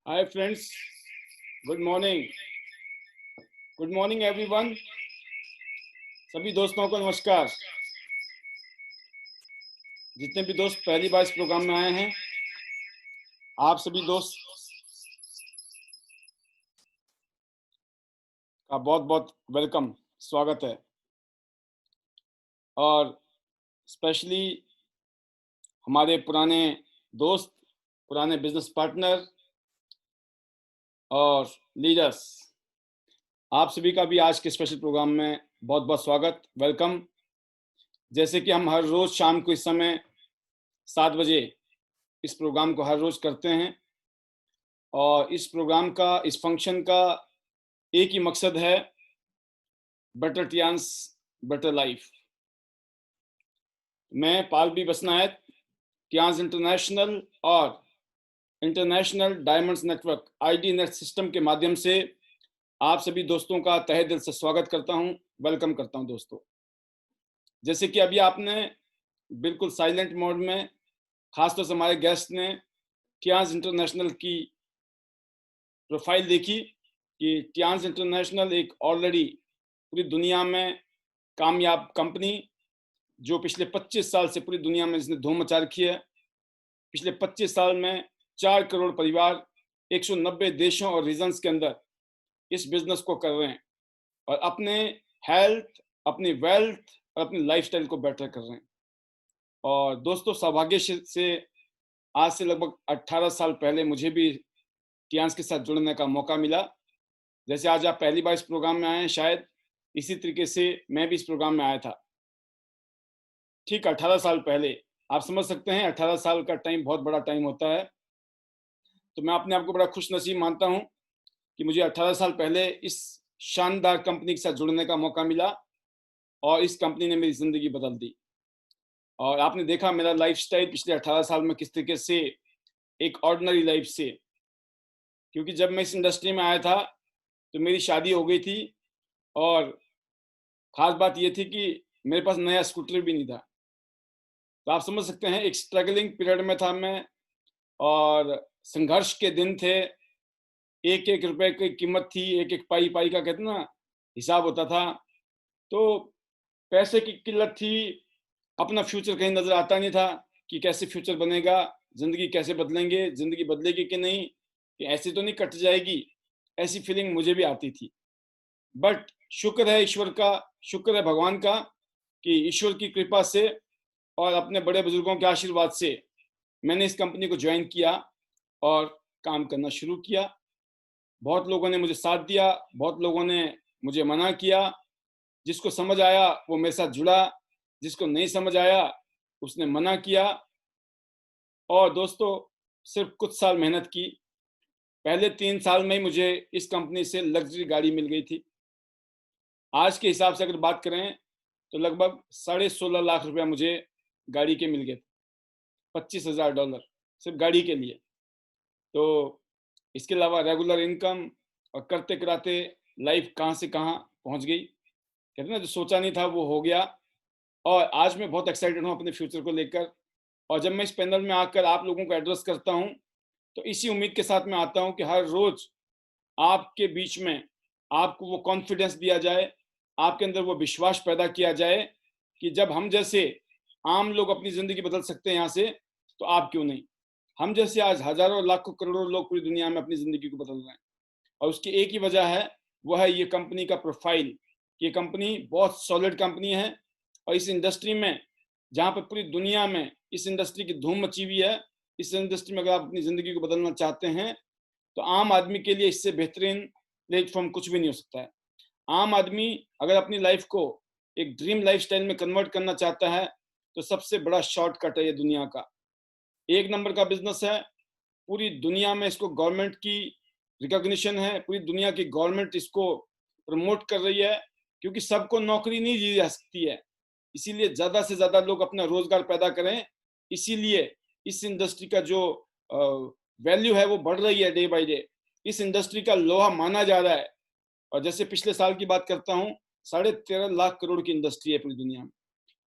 Hi friends, good morning. Good morning everyone. सभी दोस्तों को नमस्कार। जितने भी दोस्त पहली बार इस प्रोग्राम में आए हैं, आप सभी दोस्त का बहुत बहुत वेलकम, स्वागत है। और स्पेशली हमारे पुराने दोस्त, पुराने बिजनेस पार्टनर और लीडर्स, आप सभी का भी आज के स्पेशल प्रोग्राम में बहुत बहुत स्वागत, वेलकम। जैसे कि हम हर रोज़ शाम को इस समय 7 बजे इस प्रोग्राम को हर रोज़ करते हैं और इस प्रोग्राम का, इस फंक्शन का एक ही मकसद है, बेटर टियांस बेटर लाइफ। मैं पाल बी बसनायत, टियांस इंटरनेशनल और international diamonds network ID net system के माध्यम से आप सभी दोस्तों का तहे दिल से स्वागत करता हूं, वेलकम करता हूं दोस्तों। जैसे कि अभी आपने बिल्कुल साइलेंट मोड में, खासतौर से हमारे गेस्ट ने टियांस इंटरनेशनल की प्रोफाइल देखी कि टियांस इंटरनेशनल एक ऑलरेडी पूरी दुनिया में कामयाब कंपनी, जो पिछले 25 साल से पूरी दुनिया में इसने धूम मचा रखी है। पिछले 25 साल में 4 करोड़ परिवार 190 देशों और रीजन्स के अंदर इस बिजनेस को कर रहे हैं और अपने हेल्थ, अपनी वेल्थ और अपनी लाइफस्टाइल को बेटर कर रहे हैं। और दोस्तों, सौभाग्य से आज से लगभग 18 साल पहले मुझे भी टियांस के साथ जुड़ने का मौका मिला। जैसे आज आप पहली बार इस प्रोग्राम में आए हैं, शायद इसी तरीके से मैं भी इस प्रोग्राम में आया था, ठीक 18 साल पहले। आप समझ सकते हैं 18 साल का टाइम बहुत बड़ा टाइम होता है। तो मैं अपने आप को बड़ा खुशनसीब मानता हूं कि मुझे 18 साल पहले इस शानदार कंपनी के साथ जुड़ने का मौका मिला और इस कंपनी ने मेरी ज़िंदगी बदल दी। और आपने देखा मेरा लाइफस्टाइल पिछले 18 साल में किस तरीके से एक ऑर्डिनरी लाइफ से, क्योंकि जब मैं इस इंडस्ट्री में आया था तो मेरी शादी हो गई थी और ख़ास बात ये थी कि मेरे पास नया स्कूटर भी नहीं था। तो आप समझ सकते हैं एक स्ट्रगलिंग पीरियड में था मैं और संघर्ष के दिन थे। एक-एक रुपए की कीमत थी, एक-एक पाई-पाई का कहते हैं ना हिसाब होता था। तो पैसे की किल्लत थी, अपना फ्यूचर कहीं नज़र आता नहीं था कि कैसे फ्यूचर बनेगा, ज़िंदगी कैसे बदलेंगे, ज़िंदगी बदलेगी कि नहीं, कि ऐसे तो नहीं कट जाएगी, ऐसी फीलिंग मुझे भी आती थी। बट शुक्र है ईश्वर का, शुक्र है भगवान का कि ईश्वर की कृपा से और अपने बड़े बुजुर्गों के आशीर्वाद से मैंने इस कंपनी को ज्वाइन किया और काम करना शुरू किया। बहुत लोगों ने मुझे साथ दिया, बहुत लोगों ने मुझे मना किया। जिसको समझ आया वो मेरे साथ जुड़ा, जिसको नहीं समझ आया उसने मना किया। और दोस्तों, सिर्फ कुछ साल मेहनत की, पहले 3 साल में ही मुझे इस कंपनी से लग्जरी गाड़ी मिल गई थी। आज के हिसाब से अगर बात करें तो लगभग $16.5 लाख मुझे गाड़ी के मिल गए थे, $25,000 सिर्फ गाड़ी के लिए। तो इसके अलावा रेगुलर इनकम और करते कराते लाइफ कहाँ से कहाँ पहुँच गई। कहते हैं ना, जो सोचा नहीं था वो हो गया। और आज मैं बहुत एक्साइटेड हूँ अपने फ्यूचर को लेकर। और जब मैं इस पैनल में आकर आप लोगों को एड्रेस करता हूँ तो इसी उम्मीद के साथ मैं आता हूँ कि हर रोज आपके बीच में आपको वो कॉन्फिडेंस दिया जाए, आपके अंदर वो विश्वास पैदा किया जाए कि जब हम जैसे आम लोग अपनी ज़िंदगी बदल सकते हैं यहाँ से, तो आप क्यों नहीं। हम जैसे आज हज़ारों लाखों करोड़ों लोग पूरी दुनिया में अपनी ज़िंदगी को बदल रहे हैं और उसकी एक ही वजह है, वो है ये कंपनी का प्रोफाइल। ये कंपनी बहुत सॉलिड कंपनी है और इस इंडस्ट्री में, जहाँ पर पूरी दुनिया में इस इंडस्ट्री की धूम मची हुई है, इस इंडस्ट्री में अगर आप अपनी ज़िंदगी को बदलना चाहते हैं तो आम आदमी के लिए इससे बेहतरीन प्लेटफॉर्म कुछ भी नहीं हो सकता है। आम आदमी अगर अपनी लाइफ को एक ड्रीम लाइफस्टाइल में कन्वर्ट करना चाहता है तो सबसे बड़ा शॉर्टकट है ये दुनिया का। एक नंबर का बिजनेस है, पूरी दुनिया में इसको गवर्नमेंट की रिकॉग्निशन है, पूरी दुनिया की गवर्नमेंट इसको प्रमोट कर रही है, क्योंकि सबको नौकरी नहीं दी जा सकती है। इसीलिए ज़्यादा से ज़्यादा लोग अपना रोजगार पैदा करें। इसीलिए इस इंडस्ट्री का जो वैल्यू है वो बढ़ रही है डे बाय डे। इस इंडस्ट्री का लोहा माना जा रहा है। और जैसे पिछले साल की बात करता हूँ, 13.5 लाख करोड़ की इंडस्ट्री है पूरी दुनिया में।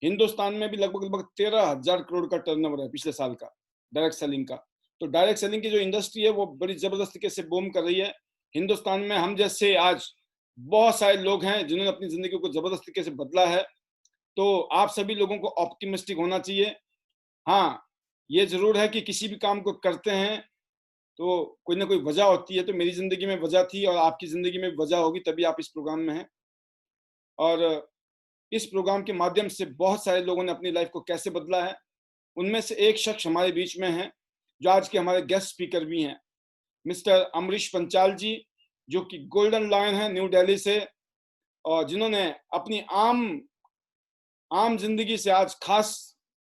हिंदुस्तान में भी लगभग लगभग 13,000 करोड़ का टर्नओवर है पिछले साल का, डायरेक्ट सेलिंग का। तो डायरेक्ट सेलिंग की जो इंडस्ट्री है वो बड़ी जबरदस्त तरीके से बूम कर रही है। हिंदुस्तान में हम जैसे आज बहुत सारे लोग हैं जिन्होंने अपनी जिंदगी को जबरदस्त तरीके से बदला है। तो आप सभी लोगों को ऑप्टिमिस्टिक होना चाहिए। हाँ, ये जरूर है कि किसी भी काम को करते हैं तो कोई ना कोई वजह होती है। तो मेरी जिंदगी में वजह थी और आपकी जिंदगी में वजह होगी, तभी आप इस प्रोग्राम में हैं। और इस प्रोग्राम के माध्यम से बहुत सारे लोगों ने अपनी लाइफ को कैसे बदला है, उनमें से एक शख्स हमारे बीच में है जो आज के हमारे गेस्ट स्पीकर भी हैं, मिस्टर अमरीश पंचाल जी, जो कि गोल्डन लायन है न्यू दिल्ली से, और जिन्होंने अपनी आम जिंदगी से आज खास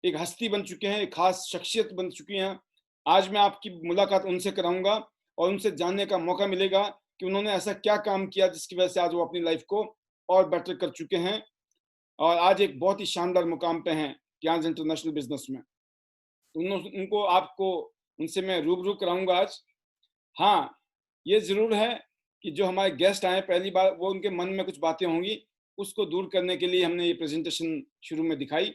एक हस्ती बन चुके हैं, एक खास शख्सियत बन चुकी हैं। आज मैं आपकी मुलाकात उनसे कराऊंगा और उनसे जानने का मौका मिलेगा कि उन्होंने ऐसा क्या काम किया जिसकी वजह से आज वो अपनी लाइफ को और बेटर कर चुके हैं और आज एक बहुत ही शानदार मुकाम पे हैं टियांस इंटरनेशनल बिजनेस में। उनको आपको उनसे मैं रूबरू कराऊंगा आज। हाँ, ये जरूर है कि जो हमारे गेस्ट आए पहली बार, वो उनके मन में कुछ बातें होंगी, उसको दूर करने के लिए हमने ये प्रेजेंटेशन शुरू में दिखाई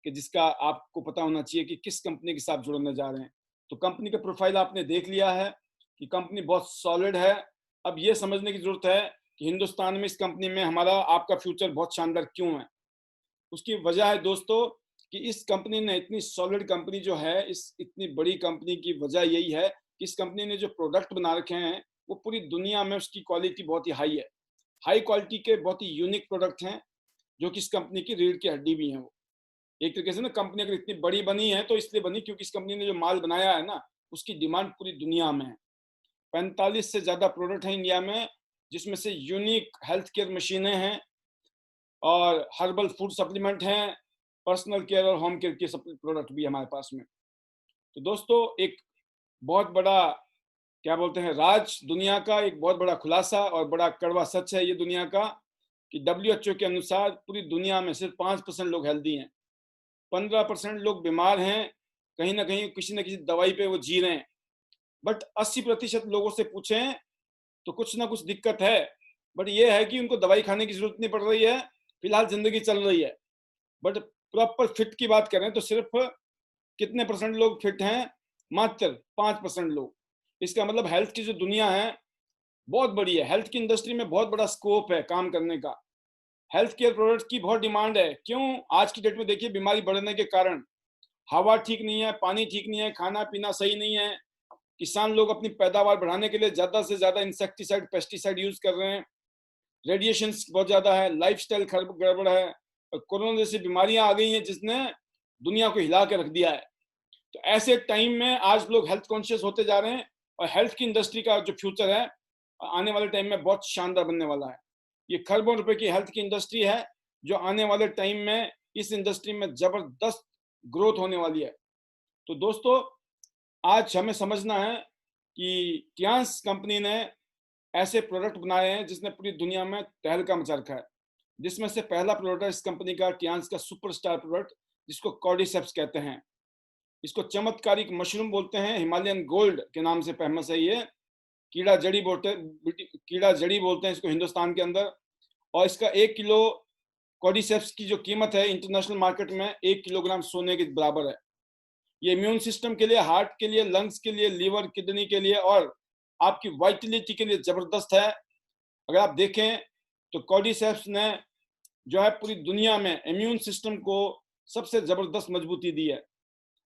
कि जिसका आपको पता होना चाहिए कि किस कंपनी के साथ जुड़ने जा रहे हैं। तो कंपनी का प्रोफाइल आपने देख लिया है कि कंपनी बहुत सॉलिड है। अब ये समझने की जरूरत है कि हिंदुस्तान में इस कंपनी में हमारा आपका फ्यूचर बहुत शानदार क्यों है। उसकी वजह है दोस्तों कि इस कंपनी ने, इतनी सॉलिड कंपनी जो है, इस इतनी बड़ी कंपनी की वजह यही है कि इस कंपनी ने जो प्रोडक्ट बना रखे हैं वो पूरी दुनिया में उसकी क्वालिटी बहुत ही हाई है। हाई क्वालिटी के बहुत ही यूनिक प्रोडक्ट हैं जो कि इस कंपनी की रीढ़ की हड्डी भी हैं। वो एक तरीके से ना, कंपनी अगर इतनी बड़ी बनी है तो इसलिए बनी क्योंकि इस कंपनी ने जो माल बनाया है ना, उसकी डिमांड पूरी दुनिया में है। 45 से ज्यादा प्रोडक्ट हैं इंडिया में, जिसमें से यूनिक हेल्थ केयर मशीनें हैं और हर्बल फूड सप्लीमेंट हैं, पर्सनल केयर और होम केयर के प्रोडक्ट भी हमारे पास में। तो दोस्तों, एक बहुत बड़ा, क्या बोलते हैं, राज, दुनिया का एक बहुत बड़ा खुलासा और बड़ा कड़वा सच है ये दुनिया का कि WHO के अनुसार पूरी दुनिया में सिर्फ 5% लोग हेल्दी हैं, 15% लोग बीमार हैं, कहीं ना कहीं किसी न किसी दवाई पे वो जी रहे हैं। बट 80% लोगों से पूछें तो कुछ ना कुछ दिक्कत है, बट ये है कि उनको दवाई खाने की जरूरत नहीं पड़ रही है, फिलहाल जिंदगी चल रही है। बट प्रॉपर फिट की बात करें तो सिर्फ कितने परसेंट लोग फिट हैं? मात्र 5% लोग। इसका मतलब हेल्थ की जो दुनिया है बहुत बड़ी है, हेल्थ की इंडस्ट्री में बहुत बड़ा स्कोप है काम करने का। हेल्थ केयर प्रोडक्ट की बहुत डिमांड है। क्यों? आज की डेट में देखिए, बीमारी बढ़ने के कारण हवा ठीक नहीं है, पानी ठीक नहीं है, खाना पीना सही नहीं है। किसान लोग अपनी पैदावार बढ़ाने के लिए ज्यादा से ज्यादा इंसेक्टिसाइड, पेस्टिसाइड यूज कर रहे हैं। रेडिएशन बहुत ज्यादा है, लाइफस्टाइल गड़बड़ है, और कोरोना जैसी बीमारियां आ गई हैं जिसने दुनिया को हिला के रख दिया है। तो ऐसे टाइम में आज लोग हेल्थ कॉन्शियस होते जा रहे हैं और हेल्थ की इंडस्ट्री का जो फ्यूचर है आने वाले टाइम में बहुत शानदार बनने वाला है। ये खरबों रुपए की हेल्थ की इंडस्ट्री है जो आने वाले टाइम में इस इंडस्ट्री में जबरदस्त ग्रोथ होने वाली है। तो दोस्तों, आज हमें समझना है कि टियांस कंपनी ने ऐसे प्रोडक्ट बनाए हैं जिसने पूरी दुनिया में तहलका मचा रखा है। जिसमें से पहला प्रोडक्ट है इस कंपनी का टियांस का सुपरस्टार प्रोडक्ट, जिसको कॉर्डिसेप्स कहते हैं। इसको चमत्कारिक मशरूम बोलते हैं, हिमालयन गोल्ड के नाम से फेमस है ये। कीड़ा जड़ी बोलते हैं इसको हिंदुस्तान के अंदर। और इसका 1 किलो कॉर्डिसेप्स की जो कीमत है इंटरनेशनल मार्केट में 1 किलोग्राम सोने के बराबर है। ये इम्यून सिस्टम के लिए, हार्ट के लिए, लंग्स के लिए, लीवर, किडनी के लिए और आपकी वाइटलिटी के लिए जबरदस्त है। अगर आप देखें तो कॉर्डिसेप्स ने जो है पूरी दुनिया में इम्यून सिस्टम को सबसे जबरदस्त मजबूती दी है।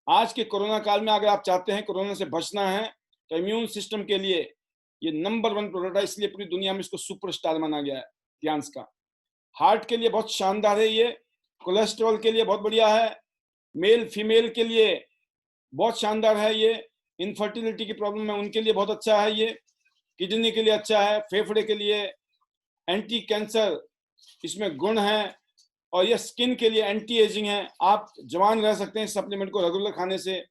आज के कोरोना काल में अगर आप चाहते हैं कोरोना से बचना है तो इम्यून सिस्टम के लिए ये नंबर 1 प्रोडक्ट है, इसलिए पूरी दुनिया में इसको सुपरस्टार माना गया है टियांस का। हार्ट के लिए बहुत शानदार है ये, कोलेस्ट्रॉल के लिए बहुत बढ़िया है, मेल फीमेल के लिए बहुत शानदार है ये, इनफर्टिलिटी की प्रॉब्लम है उनके लिए बहुत अच्छा है ये, किडनी के लिए अच्छा है, फेफड़े के लिए, एंटी कैंसर इसमें गुण है, और ये स्किन के लिए एंटी एजिंग है। आप जवान रह सकते हैं इस सप्लीमेंट को रेगुलर खाने से।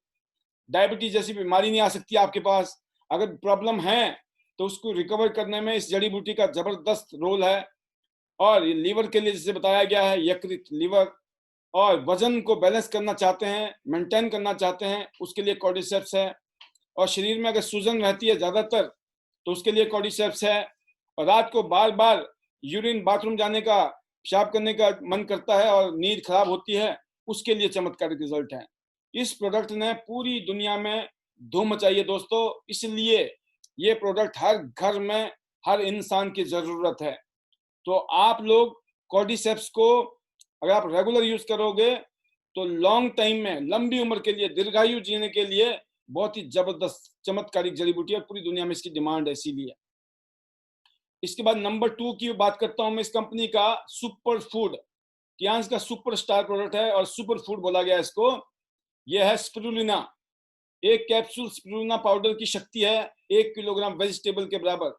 डायबिटीज जैसी बीमारी नहीं आ सकती आपके पास। अगर प्रॉब्लम है तो उसको रिकवर करने में इस जड़ी बूटी का जबरदस्त रोल है। और ये लीवर के लिए जैसे बताया गया है, यकृत, लीवर और वजन को बैलेंस करना चाहते हैं, मेंटेन करना चाहते हैं, उसके लिए कॉर्डिसेप्स है। और शरीर में अगर सूजन रहती है ज्यादातर तो उसके लिए कॉर्डिसेप्स है। और रात को बार बार यूरिन, बाथरूम जाने का, पेशाब करने का मन करता है और नींद खराब होती है, उसके लिए चमत्कारिक रिजल्ट है। इस प्रोडक्ट ने पूरी दुनिया में धूम मचाई है दोस्तों। इसलिए ये प्रोडक्ट हर घर में, हर इंसान की जरूरत है। तो आप लोग कॉर्डिसेप्स को अगर आप रेगुलर यूज करोगे तो लॉन्ग टाइम में, लंबी उम्र के लिए, दीर्घायु जीने के लिए बहुत ही जबरदस्त चमत्कारिक जड़ी बूटी है। पूरी दुनिया में इसकी डिमांड है इसीलिए। इसके बाद नंबर 2 की बात करता हूं मैं, इस कंपनी का सुपर फूड, टियांस का सुपर स्टार प्रोडक्ट है और सुपर फूड बोला गया इसको। यह है स्पिरुलिना। एक कैप्सूल स्पिरुलिना पाउडर की शक्ति है 1 किलोग्राम वेजिटेबल के बराबर।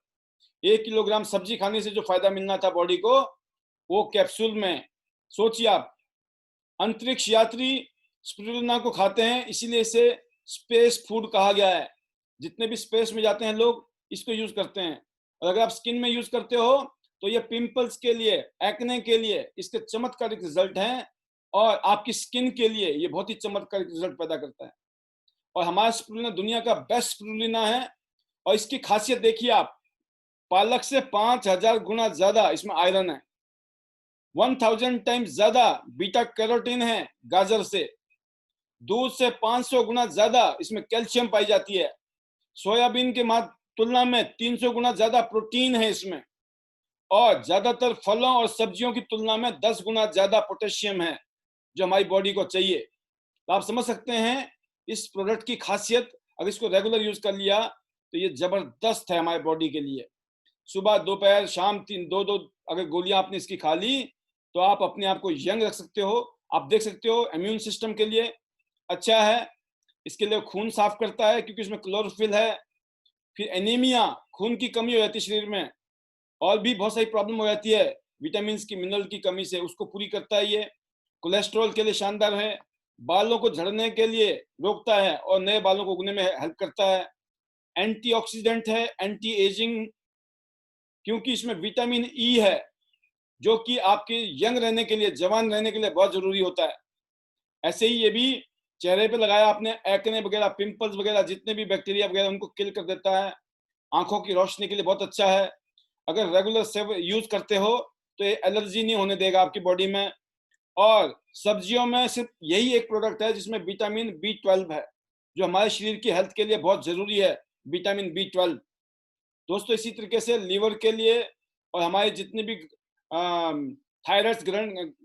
1 किलोग्राम सब्जी खाने से जो फायदा मिलना था बॉडी को, वो कैप्सूल में। सोचिए आप, अंतरिक्ष यात्री स्पिरुलिना को खाते हैं, इसीलिए इसे स्पेस फूड कहा गया है। जितने भी स्पेस में जाते हैं लोग इसको यूज करते हैं। और अगर आप स्किन में यूज करते हो तो ये पिंपल्स के लिए, एक्ने के लिए इसके चमत्कारिक रिजल्ट हैं। और आपकी स्किन के लिए ये बहुत ही चमत्कारिक रिजल्ट पैदा करता है। और हमारा स्पिरुलिना दुनिया का बेस्ट स्पिरुलिना है। और इसकी खासियत देखिए आप, पालक से 5000 गुना ज्यादा इसमें आयरन है, 1000 टाइम्स ज्यादा बीटा कैरोटीन है गाजर से, दूध से 500 गुना ज्यादा इसमें कैल्शियम पाई जाती है, सोयाबीन के तुलना में 300 गुना ज्यादा प्रोटीन है इसमें, और ज्यादातर फलों और सब्जियों की तुलना में 10 गुना ज्यादा पोटेशियम है जो हमारी बॉडी को चाहिए। तो आप समझ सकते हैं इस प्रोडक्ट की खासियत। अगर इसको रेगुलर यूज कर लिया तो ये जबरदस्त है हमारी बॉडी के लिए। सुबह, दोपहर, शाम 3-2 अगर गोलियां आपने इसकी खा ली तो आप अपने आप को यंग रख सकते हो। आप देख सकते हो इम्यून सिस्टम के लिए अच्छा है। इसके लिए खून साफ करता है क्योंकि इसमें क्लोरोफिल है। फिर एनीमिया, खून की कमी हो जाती है शरीर में, और भी बहुत सारी प्रॉब्लम हो जाती है विटामिन की, मिनरल की कमी से, उसको पूरी करता है ये। कोलेस्ट्रॉल के लिए शानदार है। बालों को झड़ने के लिए रोकता है और नए बालों को उगने में हेल्प करता है। एंटीऑक्सीडेंट है, एंटी एजिंग, क्योंकि इसमें विटामिन ई है जो कि आपके यंग रहने के लिए, जवान रहने के लिए बहुत जरूरी होता है। ऐसे ही ये भी चेहरे पे लगाया आपने, एक्ने वगैरह, पिंपल्स वगैरह, जितने भी बैक्टीरिया वगैरह उनको किल कर देता है। आंखों की रोशनी के लिए बहुत अच्छा है। अगर रेगुलर से यूज करते हो तो ये एलर्जी नहीं होने देगा आपकी बॉडी में। और सब्जियों में सिर्फ यही एक प्रोडक्ट है जिसमें विटामिन B12 है जो हमारे शरीर की हेल्थ के लिए बहुत जरूरी है, विटामिन B12 दोस्तों। इसी तरीके से लीवर के लिए और हमारे जितने भी थायराइड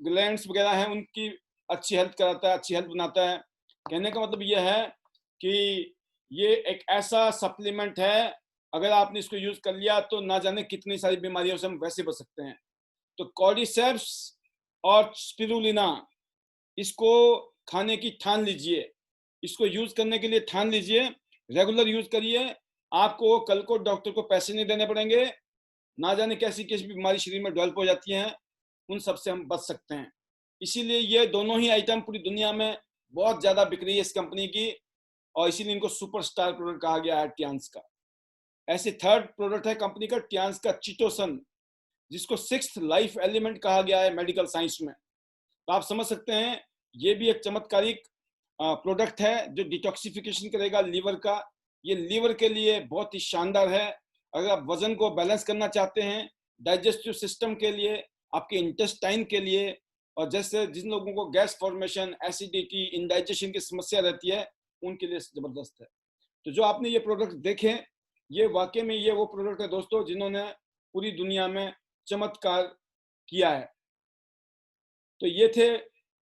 ग्लैंड्स वगैरह हैं उनकी अच्छी हेल्थ कराता है, अच्छी हेल्थ बनाता है। कहने का मतलब यह है कि ये एक ऐसा सप्लीमेंट है, अगर आपने इसको यूज कर लिया तो ना जाने कितनी सारी बीमारियों से हम वैसे बच सकते हैं। तो कॉर्डिसेप्स और स्पिरुलिना, इसको खाने की ठान लीजिए, इसको यूज करने के लिए ठान लीजिए, रेगुलर यूज करिए। आपको कल को डॉक्टर को पैसे नहीं देने पड़ेंगे। ना जाने कैसी कैसी बीमारी शरीर में डेवलप हो जाती हैं, उन सब से हम बच सकते हैं। इसीलिए ये दोनों ही आइटम पूरी दुनिया में बहुत ज्यादा बिक रही है इस कंपनी की, और इसीलिए इनको सुपरस्टार प्रोडक्ट कहा गया है टियांस का। ऐसे थर्ड प्रोडक्ट है कंपनी का टियांस का चिटोसन, जिसको 6th लाइफ एलिमेंट कहा गया है मेडिकल साइंस में। तो आप समझ सकते हैं ये भी एक चमत्कारिक प्रोडक्ट है जो डिटॉक्सिफिकेशन करेगा लीवर का। ये लीवर के लिए बहुत ही शानदार है। अगर आप वजन को बैलेंस करना चाहते हैं, डाइजेस्टिव सिस्टम के लिए, आपके इंटेस्टाइन के लिए, और जैसे जिन लोगों को गैस फॉर्मेशन, एसिडिटी, इंडाइजेशन की समस्या रहती है, उनके लिए जबरदस्त है। तो जो आपने ये प्रोडक्ट देखे, ये वाकई में ये वो प्रोडक्ट है दोस्तों जिन्होंने पूरी दुनिया में चमत्कार किया है। तो ये थे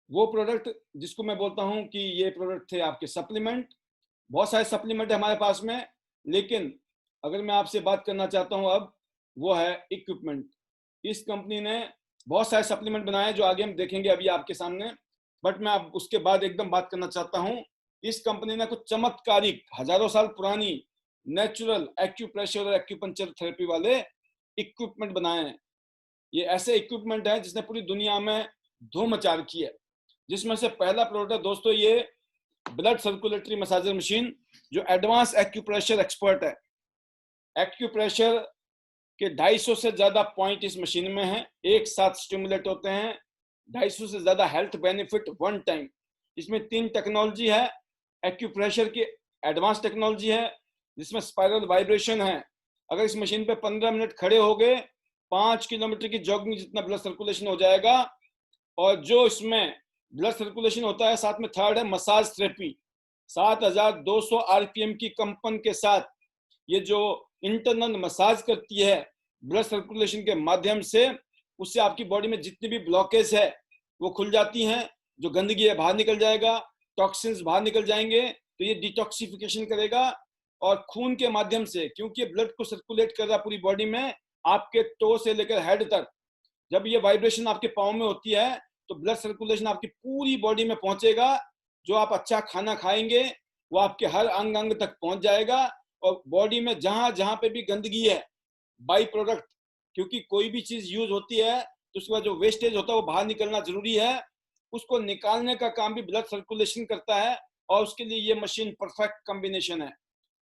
वो प्रोडक्ट जिसको मैं बोलता हूं कि ये प्रोडक्ट थे आपके सप्लीमेंट। बहुत सारे सप्लीमेंट है हमारे पास में, लेकिन अगर मैं आपसे बात करना चाहता हूं अब, वो है इक्विपमेंट। इस कंपनी ने बहुत सारे सप्लीमेंट बनाए जो आगे हम देखेंगे अभी आपके सामने, बट मैं अब उसके बाद एकदम बात करना चाहता हूं। इस कंपनी ने कुछ चमत्कारिक, हजारों साल पुरानी नेचुरल एक्यूप्रेशर और एक्यूपंक्चर थेरेपी वाले इक्विपमेंट बनाए हैं। ये ऐसे इक्विपमेंट है जिसने पूरी दुनिया में धूम मचा रखी है। जिसमें से पहला प्रोडक्ट है दोस्तों ये ब्लड सर्कुलेटरी मसाजर मशीन, जो एडवांस एक्यूप्रेशर एक्सपर्ट है। एक्यूप्रेशर के 250 से ज्यादा पॉइंट इस मशीन में है, एक साथ स्टिमुलेट होते हैं। 250 से ज्यादा हेल्थ बेनिफिट वन टाइम। इसमें 3 टेक्नोलॉजी है। एक्यूप्रेशर की एडवांस टेक्नोलॉजी है जिसमें स्पाइरल वाइब्रेशन है। अगर इस मशीन पे 15 मिनट खड़े हो गए, 5 किलोमीटर की जॉगिंग जितना ब्लड सर्कुलेशन हो जाएगा। और जो इसमें ब्लड सर्कुलेशन होता है, साथ में थर्ड है मसाज थेरेपी। 7200 आरपीएम की कंपन के साथ ये जो इंटरनल मसाज करती है ब्लड सर्कुलेशन के माध्यम से, उससे आपकी बॉडी में जितनी भी ब्लॉकेज है वो खुल जाती हैं, जो गंदगी है बाहर निकल जाएगा, टॉक्सिन्स बाहर निकल जाएंगे, तो ये डिटॉक्सिफिकेशन करेगा। और खून के माध्यम से, क्योंकि ब्लड को सर्कुलेट कर रहा पूरी बॉडी में, आपके टो से लेकर हेड तक, जब ये वाइब्रेशन आपके पाँव में होती है तो ब्लड सर्कुलेशन आपकी पूरी बॉडी में पहुंचेगा। जो आप अच्छा खाना खाएंगे वो आपके हर अंग अंग तक पहुंच जाएगा, और बॉडी में जहां जहां पे भी गंदगी है, बाई प्रोडक्ट, क्योंकि कोई भी चीज यूज होती है तो उसके बाद जो वेस्टेज होता है वो बाहर निकलना जरूरी है, उसको निकालने का काम भी ब्लड सर्कुलेशन करता है। और उसके लिए ये मशीन परफेक्ट कॉम्बिनेशन है।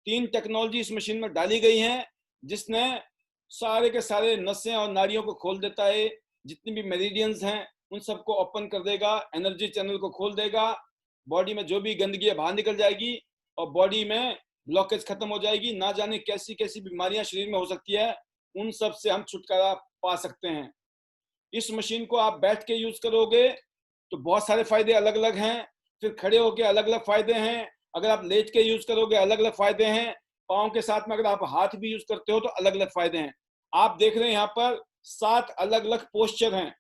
3 टेक्नोलॉजी इस मशीन में डाली गई हैं, जिसने सारे के सारे नसें और नाड़ियों को खोल देता है। जितनी भी मेरिडियंस हैं उन सबको ओपन कर देगा, एनर्जी चैनल को खोल देगा, बॉडी में जो भी गंदगी है बाहर निकल जाएगी और बॉडी में ब्लॉकेज खत्म हो जाएगी। ना जाने कैसी कैसी बीमारियां शरीर में हो सकती है, उन सब से हम छुटकारा पा सकते हैं। इस मशीन को आप बैठ के यूज करोगे तो बहुत सारे फायदे अलग अलग हैं, फिर खड़े होके अलग अलग फायदे हैं, अगर आप लेट के यूज करोगे अलग अलग फायदे हैं, पाँव के साथ में अगर आप हाथ भी यूज करते हो तो अलग अलग फायदे हैं। आप देख रहे हैं यहाँ पर 7 अलग अलग पोस्चर हैं,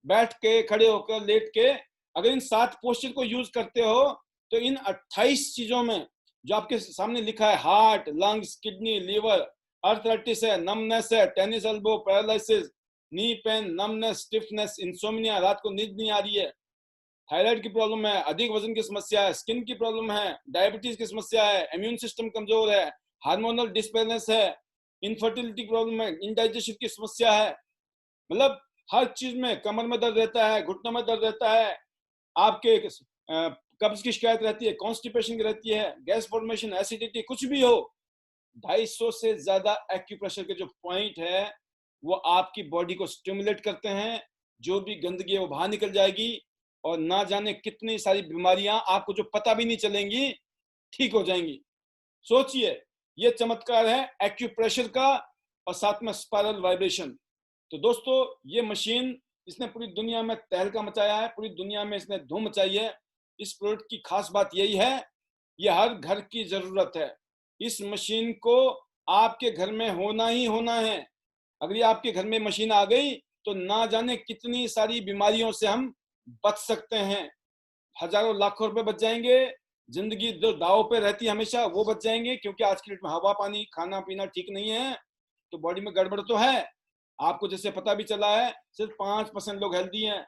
बैठ के, खड़े होकर, लेट के। अगर इन 7 पोस्चर को यूज करते हो तो इन 28 चीजों में जो आपके सामने लिखा है, heart, lungs, kidney, liver, arthritis है, नमनेस है, tennis elbow, paralysis, knee pain, numbness, stiffness, insomnia, रात को नींद नहीं आ रही है, थायराइड की प्रॉब्लम है, अधिक वजन की समस्या है, स्किन की प्रॉब्लम है, डायबिटीज की समस्या है, इम्यून सिस्टम कमजोर है, हार्मोनल डिसबैलेंस है, इनफर्टिलिटी प्रॉब्लम है, इंडाइजेशन की समस्या है, मतलब हर चीज में, कमर में दर्द रहता है, घुटनों में दर्द रहता है, आपके कब्ज की शिकायत रहती है, कॉन्स्टिपेशन की रहती है, गैस फॉर्मेशन, एसिडिटी, कुछ भी हो, 250 से ज्यादा एक्यूप्रेशर के जो पॉइंट है वो आपकी बॉडी को स्टिमुलेट करते हैं। जो भी गंदगी है वो बाहर निकल जाएगी और ना जाने कितनी सारी बीमारियां आपको जो पता भी नहीं चलेंगी ठीक हो जाएंगी। सोचिए, ये चमत्कार है एक्यूप्रेशर का और साथ में स्पाइरल वाइब्रेशन। तो दोस्तों, ये मशीन, इसने पूरी दुनिया में तहलका मचाया है, पूरी दुनिया में इसने धूम मचाई है। इस प्रोडक्ट की खास बात यही है, ये हर घर की जरूरत है। इस मशीन को आपके घर में होना ही होना है। अगर ये आपके घर में मशीन आ गई तो ना जाने कितनी सारी बीमारियों से हम बच सकते हैं। हजारों लाखों रुपए बच जाएंगे, जिंदगी जो दाव पे रहती है हमेशा वो बच जाएंगे, क्योंकि आज की डेट में हवा, पानी, खाना पीना ठीक नहीं है तो बॉडी में गड़बड़ तो है। आपको जैसे पता भी चला है, सिर्फ 5% लोग हेल्दी हैं,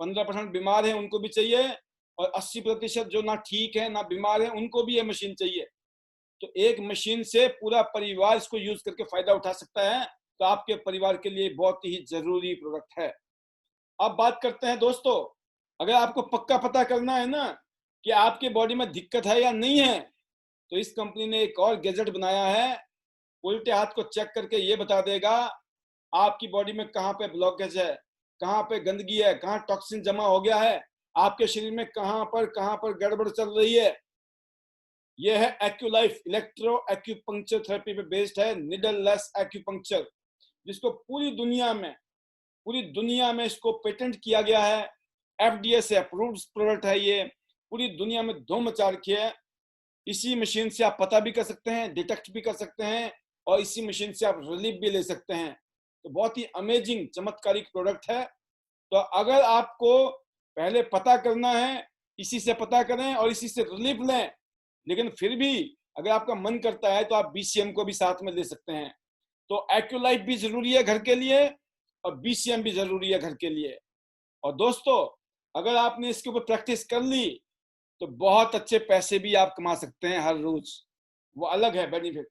15% बीमार हैं, उनको भी चाहिए, और 80% जो ना ठीक है ना बीमार है उनको भी ये मशीन चाहिए। तो एक मशीन से पूरा परिवार इसको यूज करके फायदा उठा सकता है, तो आपके परिवार के लिए बहुत ही जरूरी प्रोडक्ट है। अब बात करते हैं दोस्तों, अगर आपको पक्का पता करना है ना कि आपके बॉडी में दिक्कत है या नहीं है, तो इस कंपनी ने एक और गैजेट बनाया है, उल्टे हाथ को चेक करके ये बता देगा आपकी बॉडी में कहाँ पे ब्लॉकेज है, कहाँ पे गंदगी है, कहाँ टॉक्सिन जमा हो गया है, आपके शरीर में कहाँ पर गड़बड़ चल रही है। यह है एक्यूलाइफ, इलेक्ट्रो एक्यूपंक्चर थेरेपी पे बेस्ड है, निडल लेस एक्यूपंक्चर, जिसको पूरी दुनिया में इसको पेटेंट किया गया है, एफडीए से अप्रूव्ड प्रोडक्ट है ये, पूरी दुनिया में धूम मचा रखी है। इसी मशीन से आप पता भी कर सकते हैं, डिटेक्ट भी कर सकते हैं, और इसी मशीन से आप रिलीफ भी ले सकते हैं। तो बहुत ही अमेजिंग, चमत्कारिक प्रोडक्ट है। तो अगर आपको पहले पता करना है, इसी से पता करें और इसी से रिलीफ लें, लेकिन फिर भी अगर आपका मन करता है तो आप बीसीएम को भी साथ में ले सकते हैं। तो एक्यूलाइफ भी जरूरी है घर के लिए और बीसीएम भी जरूरी है घर के लिए। और दोस्तों, अगर आपने इसके ऊपर प्रैक्टिस कर ली तो बहुत अच्छे पैसे भी आप कमा सकते हैं हर रोज, वो अलग है बेनिफिट।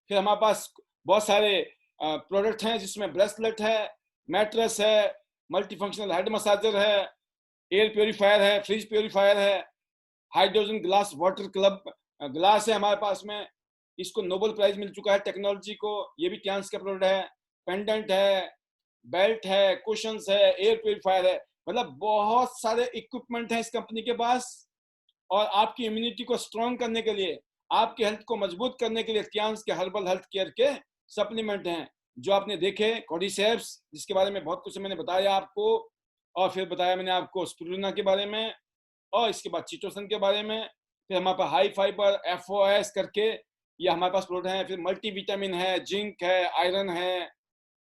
फिर हमारे पास बहुत सारे प्रोडक्ट हैं, जिसमें ब्रेसलेट है, मैट्रेस है, मल्टीफंक्शनल हेड मसाजर है, एयर प्योरीफायर है, फ्रिज प्योरीफायर है, hydrogen glass water club glass है हमारे पास में, इसको नोबेल प्राइज मिल चुका है टेक्नोलॉजी को, ये भी टियान्स का प्रोडक्ट है, पेंडेंट है, बेल्ट है, कुशंस है, एयर प्योरीफायर है, मतलब बहुत सारे इक्विपमेंट हैं इस कंपनी के पास। और आपकी इम्यूनिटी को स्ट्रॉन्ग करने के लिए, आपके हेल्थ को मजबूत करने के लिए टियान्स के हर्बल हेल्थ केयर के सप्लीमेंट हैं, जो आपने देखे कॉर्डिसेप्स, जिसके बारे में बहुत कुछ मैंने बताया आपको, और फिर बताया मैंने आपको स्पिरुलिना के बारे में, और इसके बाद चिटोसन के बारे में, फिर हमारे पास हाई फाइबर FOS करके ये हमारे पास प्रोडक्ट है। फिर मल्टी विटामिन है, जिंक है, आयरन है।